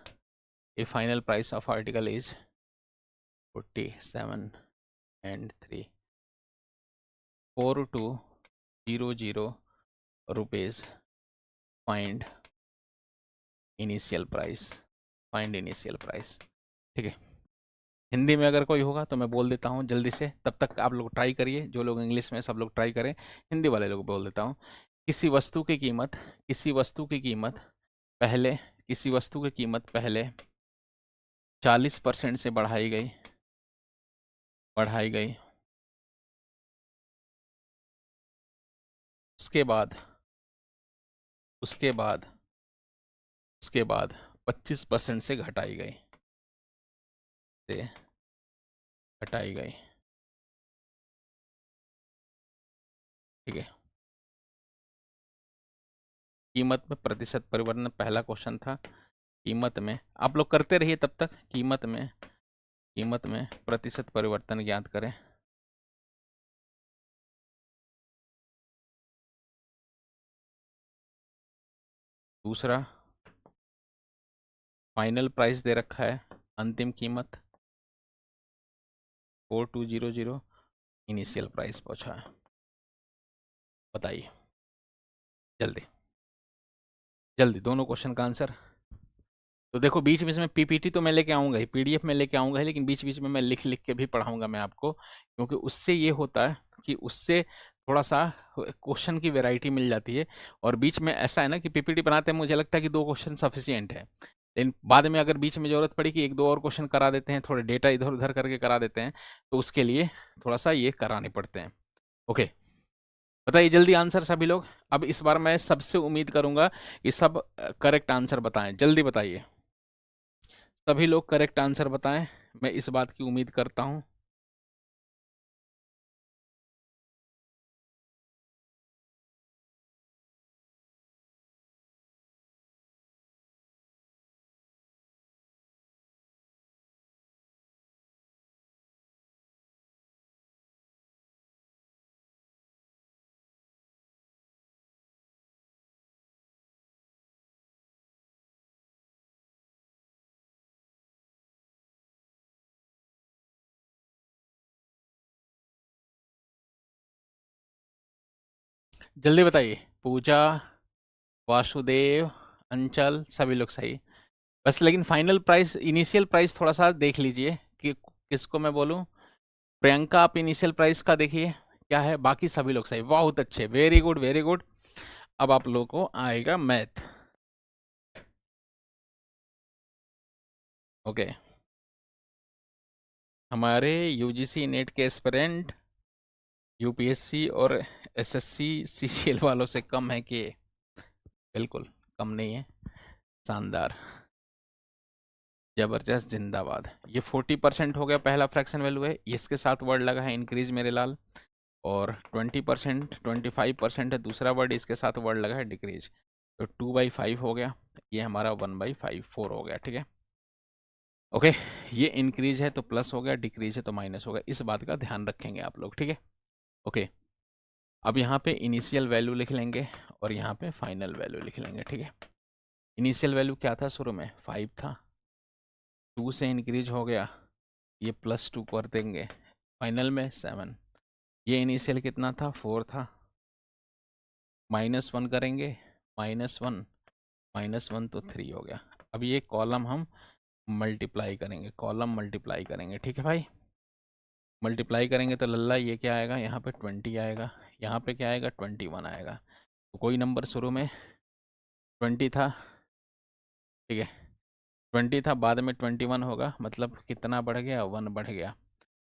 47 and 3 4200 rupees, find initial price। ठीक है, हिंदी में अगर कोई होगा तो मैं बोल देता हूँ जल्दी से, तब तक आप लोग ट्राई करिए। जो लोग इंग्लिश में सब लोग ट्राई करें, हिंदी वाले लोग बोल देता हूँ। किसी वस्तु की कीमत पहले 40% से बढ़ाई गई उसके बाद 25% से घटाई गई ठीक है, कीमत में प्रतिशत परिवर्तन पहला क्वेश्चन था। कीमत में आप लोग करते रहिए तब तक। कीमत में प्रतिशत परिवर्तन ज्ञात करें। दूसरा, फाइनल प्राइस दे रखा है, अंतिम कीमत 4200, इनिशियल प्राइस पूछा है। बताइए जल्दी दोनों क्वेश्चन का आंसर। तो देखो बीच बीच में पीपीटी तो मैं लेके आऊंगा ही, पीडीएफ में लेके आऊंगा ही, लेकिन बीच बीच में मैं लिख के भी पढ़ाऊंगा मैं आपको, क्योंकि उससे ये होता है कि उससे थोड़ा सा क्वेश्चन की वैरायटी मिल जाती है। और बीच में ऐसा है ना कि पीपीटी बनाते हैं मुझे लगता है कि 2 क्वेश्चन सफिशियंट है, लेकिन बाद में अगर बीच में जरूरत पड़ी कि 1-2 और क्वेश्चन करा देते हैं, थोड़े डेटा इधर उधर करके करा देते हैं, तो उसके लिए थोड़ा सा ये कराने पड़ते हैं। ओके, बताइए जल्दी आंसर सभी लोग। अब इस बार मैं सबसे उम्मीद करूंगा कि सब करेक्ट आंसर बताएं, जल्दी बताइए। सभी लोग करेक्ट आंसर बताएं, मैं इस बात की उम्मीद करता हूं। जल्दी बताइए। पूजा, वासुदेव, अंचल, सभी लोग सही। बस लेकिन फाइनल प्राइस, इनिशियल प्राइस थोड़ा सा देख लीजिए कि किसको मैं बोलूं। प्रियंका, आप इनिशियल प्राइस का देखिए क्या है। बाकी सभी लोग सही, बहुत अच्छे, वेरी गुड वेरी गुड। अब आप लोगों को आएगा मैथ। ओके, हमारे यूजीसी नेट के एस्पिरेंट यूपीएससी और एसएससी सीसीएल वालों से कम है कि? बिल्कुल कम नहीं है। शानदार, जबरदस्त, जिंदाबाद। ये 40% हो गया, पहला फ्रैक्शन वैल्यू है, इसके साथ वर्ड लगा है इंक्रीज मेरे लाल। और 20% 25% है दूसरा वर्ड, इसके साथ वर्ड लगा है डिक्रीज। तो 2/5 हो गया, ये हमारा 1/5 4 हो गया। ठीक है, ओके, ये इंक्रीज है तो प्लस हो गया, डिक्रीज है तो माइनस हो गया, इस बात का ध्यान रखेंगे आप लोग, ठीक है। ओके, अब यहाँ पे इनिशियल वैल्यू लिख लेंगे और यहाँ पे फाइनल वैल्यू लिख लेंगे, ठीक है। इनिशियल वैल्यू क्या था शुरू में, 5 था, 2 से इंक्रीज हो गया, ये +2 कर देंगे, फाइनल में 7। ये इनिशियल कितना था, 4 था, -1 करेंगे, -1 -1 तो 3 हो गया। अब ये कॉलम हम मल्टीप्लाई करेंगे, कॉलम मल्टीप्लाई करेंगे, ठीक है भाई। मल्टीप्लाई करेंगे तो लल्ला ये क्या आएगा, यहाँ पे 20 आएगा, यहाँ पे क्या आएगा, 21 आएगा। तो कोई नंबर शुरू में 20 था, ठीक है, 20 था, बाद में 21 होगा, मतलब कितना बढ़ गया, 1 बढ़ गया,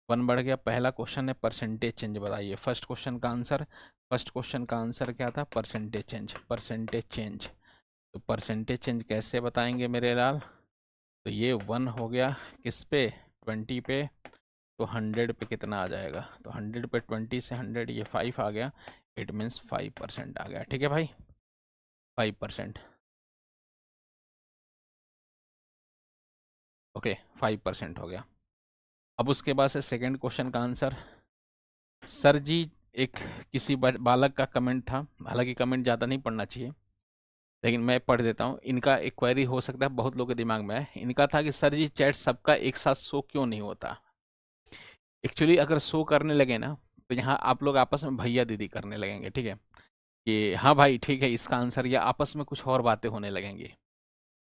1 बढ़ गया। पहला क्वेश्चन है परसेंटेज चेंज बताइए, फर्स्ट क्वेश्चन का आंसर, फर्स्ट क्वेश्चन का आंसर क्या था, परसेंटेज चेंज, परसेंटेज चेंज। तो परसेंटेज चेंज कैसे बताएंगे मेरे लाल, तो ये 1 हो गया किस पे, 20 पे, तो 100 पे कितना आ जाएगा, तो 100 पे 20 से 100, ये 5 आ गया, इट मीन्स 5% आ गया, ठीक है भाई, 5%। ओके, 5% हो गया। अब उसके बाद से सेकंड क्वेश्चन का आंसर, सर जी, एक किसी बालक का कमेंट था, हालांकि कमेंट ज़्यादा नहीं पढ़ना चाहिए, लेकिन मैं पढ़ देता हूँ। इनका एक क्वेरी हो सकता है बहुत लोगों के दिमाग में है, इनका था कि सर जी चैट सबका एक साथ शो क्यों नहीं होता। एक्चुअली अगर शो करने लगे ना, तो यहाँ आप लोग आपस में भैया दीदी करने लगेंगे, ठीक है, कि हाँ भाई ठीक है इसका आंसर, या आपस में कुछ और बातें होने लगेंगी।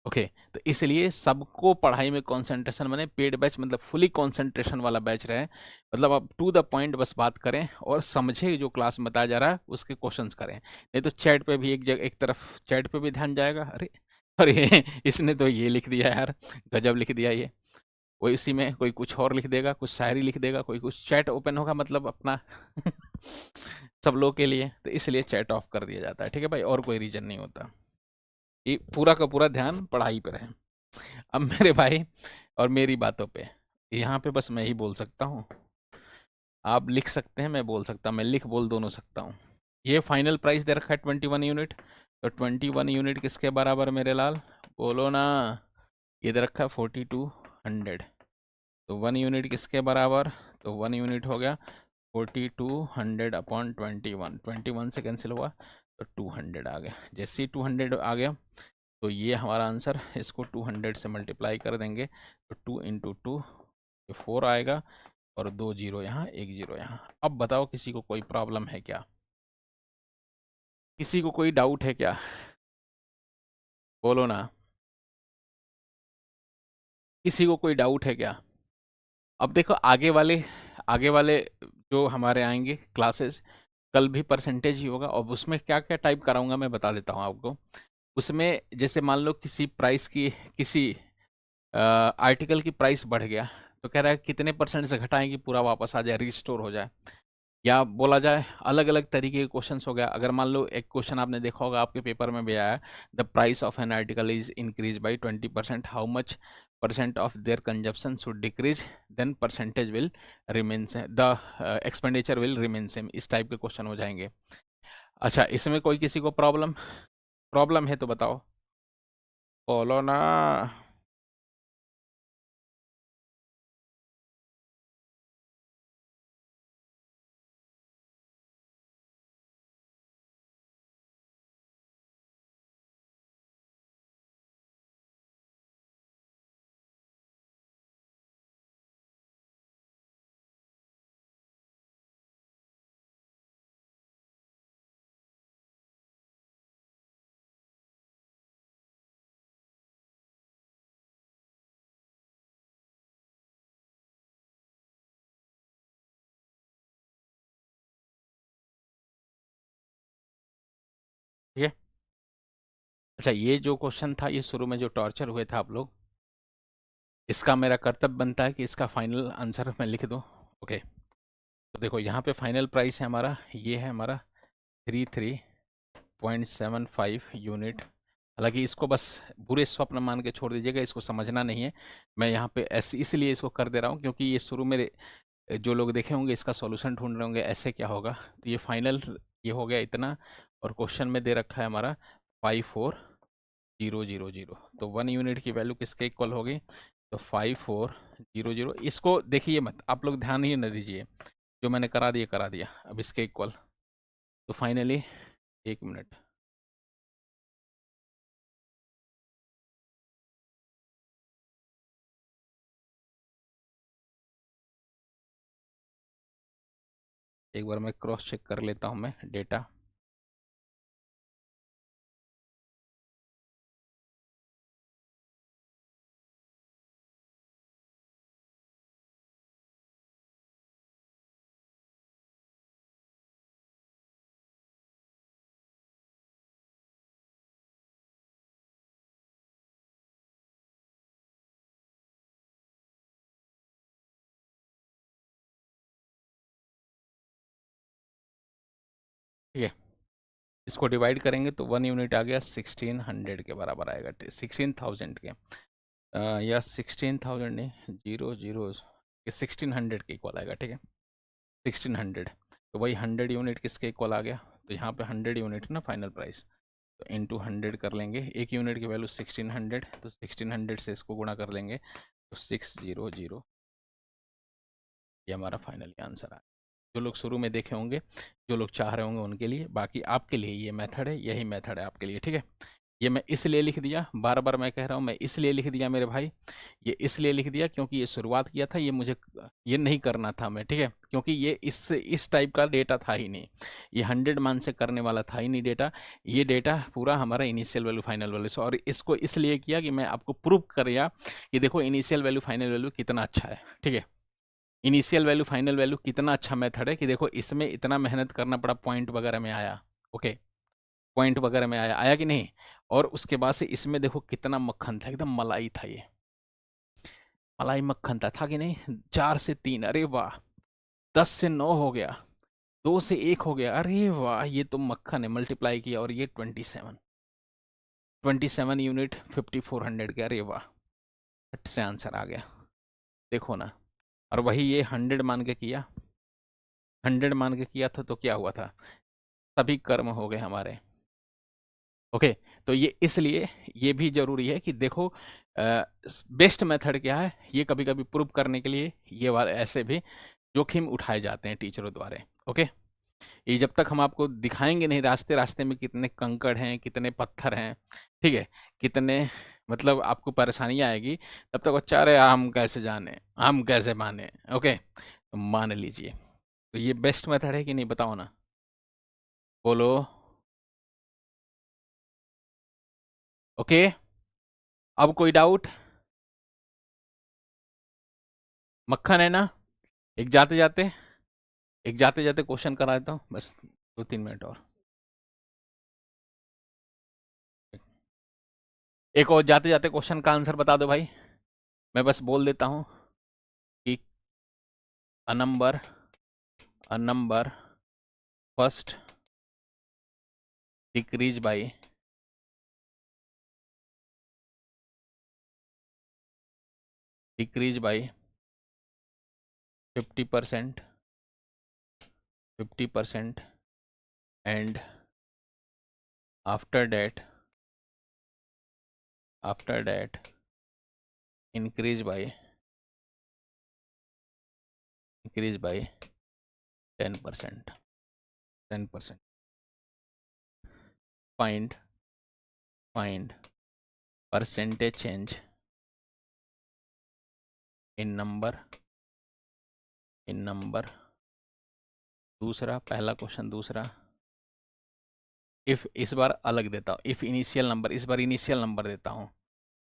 ओके, तो इसलिए सबको पढ़ाई में कंसंट्रेशन बने, पेड बैच मतलब फुली कंसंट्रेशन वाला बैच रहे, मतलब आप टू द पॉइंट बस बात करें और समझे जो क्लास में बताया जा रहा है उसके क्वेश्चंस करें, नहीं तो चैट पे भी एक जगह, एक तरफ चैट पे भी ध्यान जाएगा, अरे अरे इसने तो ये लिख दिया यार, गजब लिख दिया ये, कोई इसी में कोई कुछ और लिख देगा, कुछ शायरी लिख देगा, कोई कुछ, चैट ओपन होगा मतलब अपना सब लोग के लिए, तो इसलिए चैट ऑफ कर दिया जाता है, ठीक है भाई, और कोई रीजन नहीं होता, ये पूरा का पूरा ध्यान पढ़ाई पे रहे। अब मेरे भाई और मेरी बातों पे, यहाँ पे बस मैं ही बोल सकता हूँ, आप लिख सकते हैं, मैं बोल सकता हूँ, मैं लिख बोल दोनों सकता हूँ। ये फाइनल प्राइस दे रखा है 21 यूनिट, तो 21 यूनिट किसके बराबर मेरे लाल, बोलो ना, ये दे रखा है 4200, तो 1 यूनिट किसके बराबर, तो 1 यूनिट हो गया 4200 अपॉन 21, 21 से कैंसिल हुआ तो 200 आ गया। जैसे ही 200 आ गया तो ये हमारा आंसर, इसको 200 से मल्टीप्लाई कर देंगे तो 2 इंटू 2 4 आएगा, और 2 जीरो यहाँ, 1 जीरो यहाँ। अब बताओ किसी को कोई प्रॉब्लम है क्या, किसी को कोई डाउट है क्या, बोलो ना, किसी को कोई डाउट है क्या। अब देखो आगे वाले जो हमारे आएंगे क्लासेस, कल भी परसेंटेज ही होगा, और उसमें क्या क्या टाइप कराऊंगा मैं बता देता हूँ आपको। उसमें जैसे मान लो किसी प्राइस की, किसी आर्टिकल की प्राइस बढ़ गया, तो कह रहा है कितने परसेंट से घटाएं कि पूरा वापस आ जाए, रिस्टोर हो जाए, या बोला जाए अलग अलग तरीके के क्वेश्चंस हो गया। अगर मान लो एक क्वेश्चन आपने देखा होगा आपके पेपर में भी आया है, the price of an article is increase by 20%, how much percent of their consumption should decrease, then percentage will remain, the expenditure will remain same, इस टाइप के क्वेश्चन हो जाएंगे। अच्छा, इसमें कोई किसी को प्रॉब्लम प्रॉब्लम है तो बताओ, बोलो ना। ठीक है, अच्छा ये जो क्वेश्चन था, ये शुरू में जो टॉर्चर हुए थे आप लोग, इसका मेरा कर्तव्य बनता है कि इसका फाइनल आंसर मैं लिख दूं। ओके, तो देखो यहाँ पे फाइनल प्राइस है हमारा, ये है हमारा 33.75 यूनिट। हालांकि इसको बस बुरे स्वप्न मान के छोड़ दीजिएगा, इसको समझना नहीं है, मैं यहाँ पे ऐसे इसलिए इसको कर दे रहा हूँ क्योंकि ये शुरू में जो लोग देखे होंगे इसका सॉल्यूशन ढूंढ रहे होंगे ऐसे क्या होगा, तो ये फाइनल ये हो गया इतना, और क्वेश्चन में दे रखा है हमारा 54000, तो 1 यूनिट की वैल्यू किसके इक्वल होगी, तो 5400, इसको देखिए मत, आप लोग ध्यान ही न दीजिए, जो मैंने करा दिया। अब इसके इक्वल, तो फाइनली 1 मिनट, एक बार मैं क्रॉस चेक कर लेता हूँ मैं डेटा। ठीक है, इसको डिवाइड करेंगे तो 1 यूनिट आ गया 1600 के बराबर आएगा, 16,000 के, या 16,000 नहीं, 00, 1600 के इक्वल आएगा। ठीक है, 1600, तो वही 100 यूनिट किसके इक्वल आ गया, तो यहाँ पे 100 यूनिट ना फाइनल प्राइस, तो इंटू 100 कर लेंगे, 1 यूनिट की वैल्यू 1600, तो 1600 से इसको गुणा कर लेंगे, तो 600, ये हमारा फाइनल आंसर आ। जो लोग शुरू में देखे होंगे, जो लोग चाह रहे होंगे उनके लिए, बाकी आपके लिए ये मेथड है, यही मेथड है आपके लिए। ठीक है, ये मैं इसलिए लिख दिया, बार बार मैं कह रहा हूँ, मैं इसलिए लिख दिया मेरे भाई, ये इसलिए लिख दिया क्योंकि ये शुरुआत किया था, ये मुझे ये नहीं करना था मैं। ठीक है, क्योंकि ये इस टाइप का डेटा था ही नहीं, ये 100 मान से करने वाला था ही नहीं डेटा, ये डेटा पूरा हमारा इनिशियल वैल्यू फाइनल वैल्यू से, और इसको इसलिए किया कि मैं आपको प्रूव करिया कि देखो इनिशियल वैल्यू फाइनल वैल्यू कितना अच्छा है। ठीक है, इनिशियल वैल्यू फाइनल वैल्यू कितना अच्छा मेथड है कि देखो इसमें इतना मेहनत करना पड़ा, पॉइंट वगैरह में आया। ओके, पॉइंट वगैरह में आया कि नहीं, और उसके बाद से इसमें देखो कितना मक्खन था, एकदम मलाई था, ये मलाई मक्खन था कि नहीं। 4 से 3, अरे वाह, 10 से 9 हो गया, 2 से 1 हो गया, अरे वाह, ये तो मक्खन है। मल्टीप्लाई किया और ये 27 यूनिट 5400 के, अरे वाह, फट से आंसर आ गया, देखो ना। और वही ये 100 मान के किया, 100 मान के किया था तो क्या हुआ था, सभी कर्म हो गए हमारे। ओके, तो ये इसलिए ये भी जरूरी है कि देखो बेस्ट मेथड क्या है, ये कभी कभी प्रूव करने के लिए ये वाले ऐसे भी जोखिम उठाए जाते हैं टीचरों द्वारा। ओके, ये जब तक हम आपको दिखाएंगे नहीं रास्ते रास्ते में कितने कंकड़ हैं, कितने पत्थर हैं, ठीक है, कितने मतलब आपको परेशानी आएगी, तब तक बच्चा अरे हम कैसे जाने, हम कैसे माने। ओके, तो मान लीजिए, तो ये बेस्ट मेथड है कि नहीं, बताओ ना, बोलो। ओके, अब कोई डाउट, मक्खन है ना। एक जाते जाते एक जाते जाते क्वेश्चन करा देता हूँ, बस 2-3 मिनट और, एक और जाते जाते क्वेश्चन का आंसर बता दो भाई। मैं बस बोल देता हूँ कि a number first decrease by 50%, 50%, and after that increase by 10%. Find percentage change in number. दूसरा, पहला क्वेश्चन दूसरा, इफ इस बार अलग देता हूँ, इफ इनिशियल नंबर, इस बार इनिशियल नंबर देता हूँ,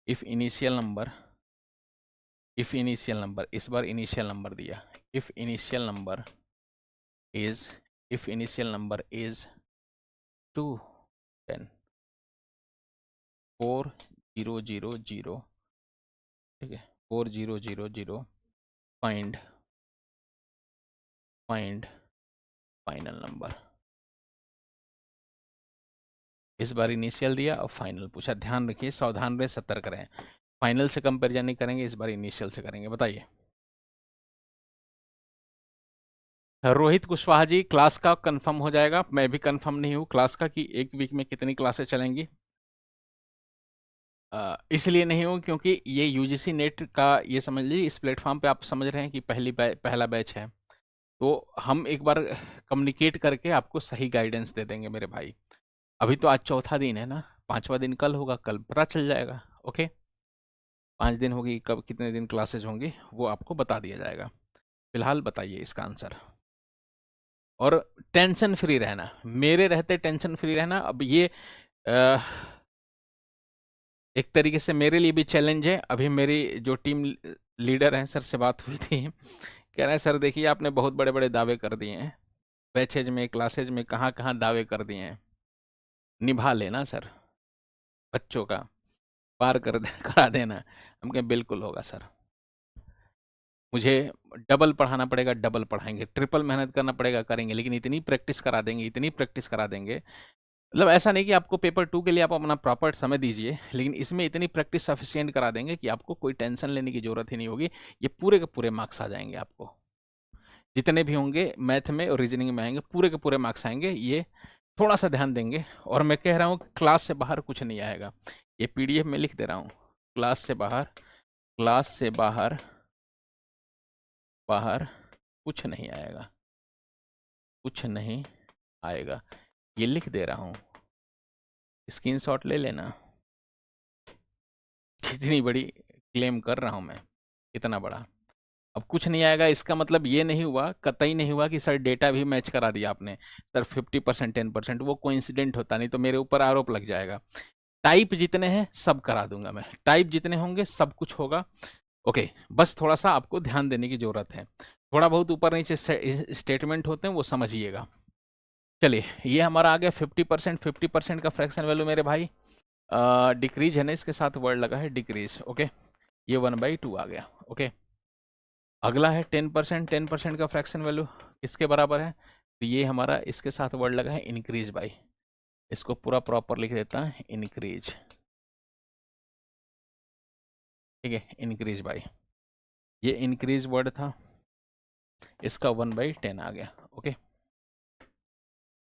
इफ इनिशियल नंबर, इस बार इनिशियल नंबर दिया, इफ इनिशियल नंबर इज 2 10 4000, ठीक है, 4000, फाइंड फाइनल नंबर। इस बार इनिशियल दिया और फाइनल पूछा, ध्यान रखिए, सावधान रहे, सतर्क रहें, फाइनल से कंपेरिजन नहीं करेंगे, इस बार इनिशियल से करेंगे। बताइए रोहित कुशवाहा जी, क्लास का कंफर्म हो जाएगा, मैं भी कंफर्म नहीं हूँ क्लास का कि एक वीक में कितनी क्लासेस चलेंगी। इसलिए नहीं हूँ क्योंकि ये यूजीसी नेट का, ये समझ लीजिए इस प्लेटफॉर्म पे आप समझ रहे हैं कि पहला बैच है, तो हम एक बार कम्युनिकेट करके आपको सही गाइडेंस दे देंगे मेरे भाई। अभी तो आज चौथा दिन है ना, पांचवा दिन कल होगा, कल पता चल जाएगा। ओके, 5 दिन होगी, कब कितने दिन क्लासेज होंगी वो आपको बता दिया जाएगा। फिलहाल बताइए इसका आंसर। और टेंशन फ्री रहना, मेरे रहते टेंशन फ्री रहना। अब ये अ, एक तरीके से मेरे लिए भी चैलेंज है। अभी मेरी जो टीम लीडर हैं, सर से बात हुई थी, कह रहे हैं सर देखिए आपने बहुत बड़े बड़े दावे कर दिए हैं, बैचेज में क्लासेज में कहाँ कहाँ दावे कर दिए हैं, निभा लेना सर, बच्चों का पार कर करा देना। हम कहें बिल्कुल होगा सर, मुझे डबल पढ़ाना पड़ेगा, डबल पढ़ाएंगे, ट्रिपल मेहनत करना पड़ेगा, करेंगे, लेकिन इतनी प्रैक्टिस करा देंगे, इतनी प्रैक्टिस करा देंगे। मतलब ऐसा नहीं कि आपको पेपर 2 के लिए आप अपना प्रॉपर समय दीजिए, लेकिन इसमें इतनी प्रैक्टिस सफिशिएंट करा देंगे कि आपको कोई टेंशन लेने की जरूरत ही नहीं होगी। ये पूरे के पूरे मार्क्स आ जाएंगे आपको, जितने भी होंगे मैथ में और रीजनिंग में आएंगे, पूरे के पूरे मार्क्स आएंगे। ये थोड़ा सा ध्यान देंगे। और मैं कह रहा हूँ क्लास से बाहर कुछ नहीं आएगा, ये पीडीएफ में लिख दे रहा हूँ। क्लास से बाहर, क्लास से बाहर, बाहर कुछ नहीं आएगा, कुछ नहीं आएगा, ये लिख दे रहा हूँ, स्क्रीनशॉट ले लेना। कितनी बड़ी क्लेम कर रहा हूँ मैं, इतना बड़ा। अब कुछ नहीं आएगा इसका मतलब ये नहीं हुआ, कतई नहीं हुआ कि सर डेटा भी मैच करा दिया आपने, सर 50% 10%, वो कोइंसिडेंट होता, नहीं तो मेरे ऊपर आरोप लग जाएगा। टाइप जितने हैं सब करा दूंगा मैं, टाइप जितने होंगे सब कुछ होगा। ओके, बस थोड़ा सा आपको ध्यान देने की जरूरत है, थोड़ा बहुत ऊपर नीचे स्टेटमेंट होते हैं वो समझिएगा। चलिए, ये हमारा आ गया 50%। 50% का फ्रैक्शन वैल्यू मेरे भाई डिक्रीज है ना, इसके साथ वर्ड लगा है डिक्रीज। ओके, ये 1/2 आ गया। ओके, अगला है 10%। 10% का फ्रैक्शन वैल्यू किसके बराबर है, तो ये हमारा इसके साथ वर्ड लगा है इंक्रीज बाई, इसको पूरा प्रॉपर लिख देता है इंक्रीज। ठीक है, इंक्रीज बाई, ये इंक्रीज वर्ड था, इसका 1/10 आ गया। ओके,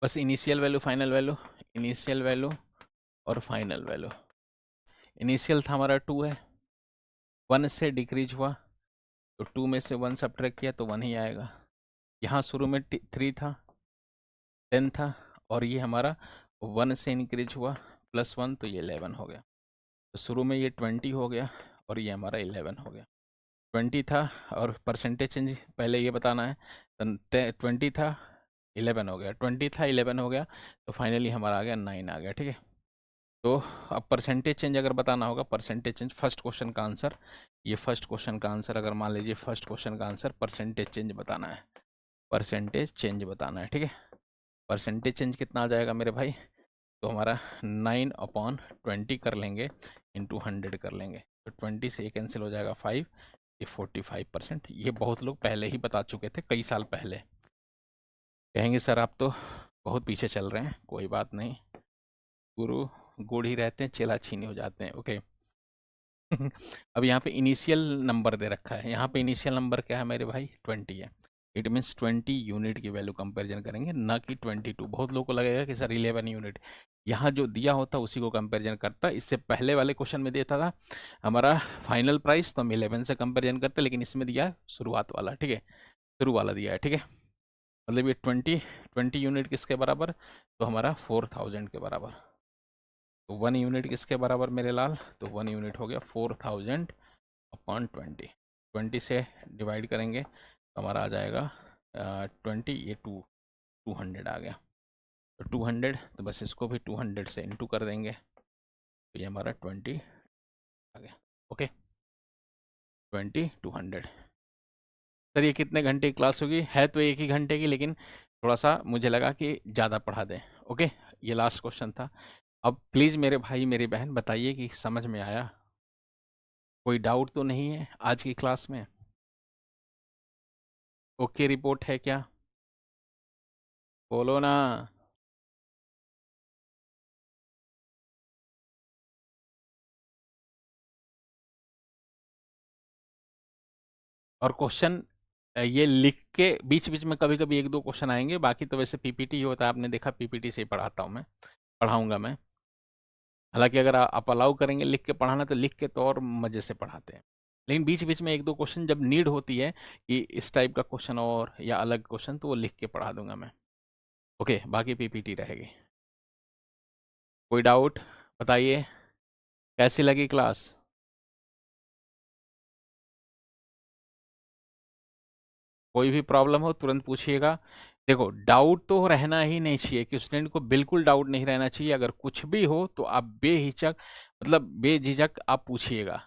बस initial value final value, initial value और फाइनल वैल्यू। इनिशियल था हमारा 2 है, 1 से डिक्रीज हुआ तो 2 में से 1 सब्ट्रैक्ट किया तो 1 ही आएगा। यहाँ शुरू में 3 था, 10 था, और ये हमारा 1 से इंक्रीज हुआ +1 तो ये 11 हो गया। तो शुरू में ये 20 हो गया और ये हमारा 11 हो गया। 20 था और परसेंटेज चेंज पहले ये बताना है, तो 20 था 11 हो गया, 20 था 11 हो गया, तो फाइनली हमारा आ गया 9 आ गया। ठीक है, तो अब परसेंटेज चेंज अगर बताना होगा, परसेंटेज चेंज फर्स्ट क्वेश्चन का आंसर, ये फर्स्ट क्वेश्चन का आंसर, अगर मान लीजिए फर्स्ट क्वेश्चन का आंसर परसेंटेज चेंज बताना है, परसेंटेज चेंज बताना है। ठीक है, परसेंटेज चेंज कितना आ जाएगा मेरे भाई, तो हमारा 9/20 कर लेंगे, इंटू 100 कर लेंगे, तो 20 से ये कैंसिल हो जाएगा 5, ये 45%। ये बहुत लोग पहले ही बता चुके थे, कई साल पहले। कहेंगे सर आप तो बहुत पीछे चल रहे हैं, कोई बात नहीं, गुरु गुड़ ही रहते हैं, चेला छीनी हो जाते हैं। ओके अब यहाँ पे इनिशियल नंबर दे रखा है, यहाँ पे इनिशियल नंबर क्या है मेरे भाई, 20 है। इट मीन्स 20 यूनिट की वैल्यू कंपैरिजन करेंगे, ना कि 22। बहुत लोगों को लगेगा कि सर 11 यूनिट, यहाँ जो दिया होता उसी को कंपैरिजन करता। इससे पहले वाले क्वेश्चन में देता था हमारा फाइनल प्राइस, तो हम 11 से कंपेरिजन करते, लेकिन इसमें दिया शुरुआत वाला। ठीक है, शुरू वाला दिया है। ठीक है, मतलब ये 20 यूनिट किसके बराबर, तो हमारा 4000 के बराबर। तो 1 यूनिट किसके बराबर मेरे लाल, तो 1 यूनिट हो गया 4000/20। 20 से डिवाइड करेंगे तो हमारा आ जाएगा 20, ये 200 आ गया, तो 200, तो बस इसको भी 200 से इंटू कर देंगे, तो ये हमारा 20 आ गया। ओके, 20 200। सर ये कितने घंटे की क्लास होगी, है तो 1 ही घंटे की, लेकिन थोड़ा सा मुझे लगा कि ज़्यादा पढ़ा दें। ओके, ये लास्ट क्वेश्चन था। अब प्लीज़ मेरे भाई मेरी बहन बताइए कि समझ में आया, कोई डाउट तो नहीं है आज की क्लास में, ओके रिपोर्ट है क्या, बोलो ना। और क्वेश्चन ये लिख के बीच बीच में कभी कभी 1-2 क्वेश्चन आएंगे, बाकी तो वैसे पीपीटी ही होता है, आपने देखा पीपीटी से ही पढ़ाता हूँ मैं, पढ़ाऊंगा मैं। हालांकि अगर आप अलाउ करेंगे लिख के पढ़ाना तो लिख के तो और मज़े से पढ़ाते हैं, लेकिन बीच बीच में एक दो क्वेश्चन जब नीड होती है कि इस टाइप का क्वेश्चन और या अलग क्वेश्चन, तो वो लिख के पढ़ा दूंगा मैं। ओके, बाकी पीपीटी रहेगी। कोई डाउट बताइए, कैसी लगी क्लास? कोई भी प्रॉब्लम हो तुरंत पूछिएगा। देखो, डाउट तो रहना ही नहीं चाहिए, कि स्टूडेंट को बिल्कुल डाउट नहीं रहना चाहिए। अगर कुछ भी हो तो आप बेहिचक, मतलब बेझिझक आप पूछिएगा।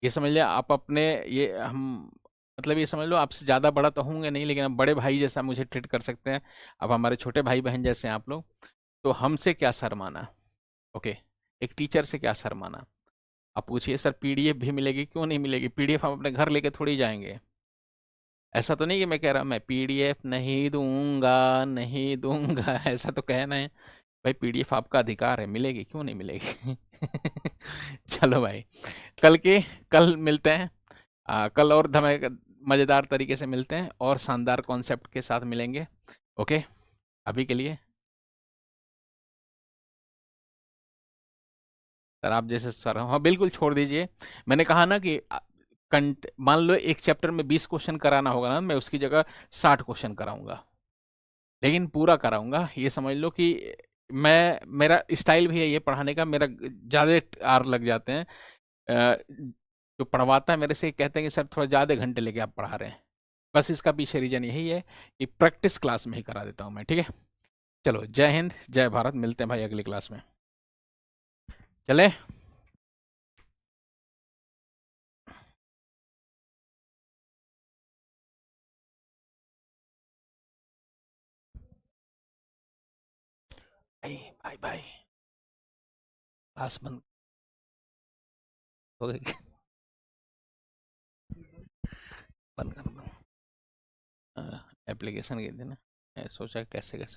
ये समझ लिया आप अपने, ये हम, मतलब ये समझ लो आपसे ज़्यादा बड़ा तो होंगे नहीं, लेकिन आप बड़े भाई जैसा मुझे ट्रीट कर सकते हैं। अब हमारे छोटे भाई बहन जैसे हैं आप लोग, तो हमसे क्या शर्माना। ओके, एक टीचर से क्या शर्माना। आप पूछिए सर पीडीएफ भी मिलेगी, क्यों नहीं मिलेगी, पीडीएफ हम अपने घर लेके थोड़ी जाएंगे। ऐसा तो नहीं कि मैं कह रहा मैं पीडीएफ नहीं दूंगा, नहीं दूंगा ऐसा तो कहना है। भाई पीडीएफ आपका अधिकार है, मिलेगी क्यों नहीं मिलेगी। चलो भाई, कल के कल मिलते हैं। कल और धमाके मज़ेदार तरीके से मिलते हैं और शानदार कॉन्सेप्ट के साथ मिलेंगे। ओके, अभी के लिए सर आप जैसे सर, हाँ बिल्कुल छोड़ दीजिए। मैंने कहा ना कि कंट मान लो एक चैप्टर में 20 क्वेश्चन कराना होगा ना, मैं उसकी जगह 60 क्वेश्चन कराऊंगा, लेकिन पूरा कराऊंगा। ये समझ लो कि मैं, मेरा स्टाइल भी है ये पढ़ाने का, मेरा ज़्यादा आर लग जाते हैं। जो पढ़वाता है मेरे से कहते हैं कि सर थोड़ा ज़्यादा घंटे लेके आप पढ़ा रहे हैं। बस इसका पीछे रीजन यही है कि प्रैक्टिस क्लास में ही करा देता हूँ मैं, ठीक है। चलो, जय हिंद जय भारत, मिलते हैं भाई अगली क्लास में। चले। Bye bye bye. क्लास बंद हो गई। बंद कर दो। एप्लीकेशन के दिन मैं सोचा कैसे कैसे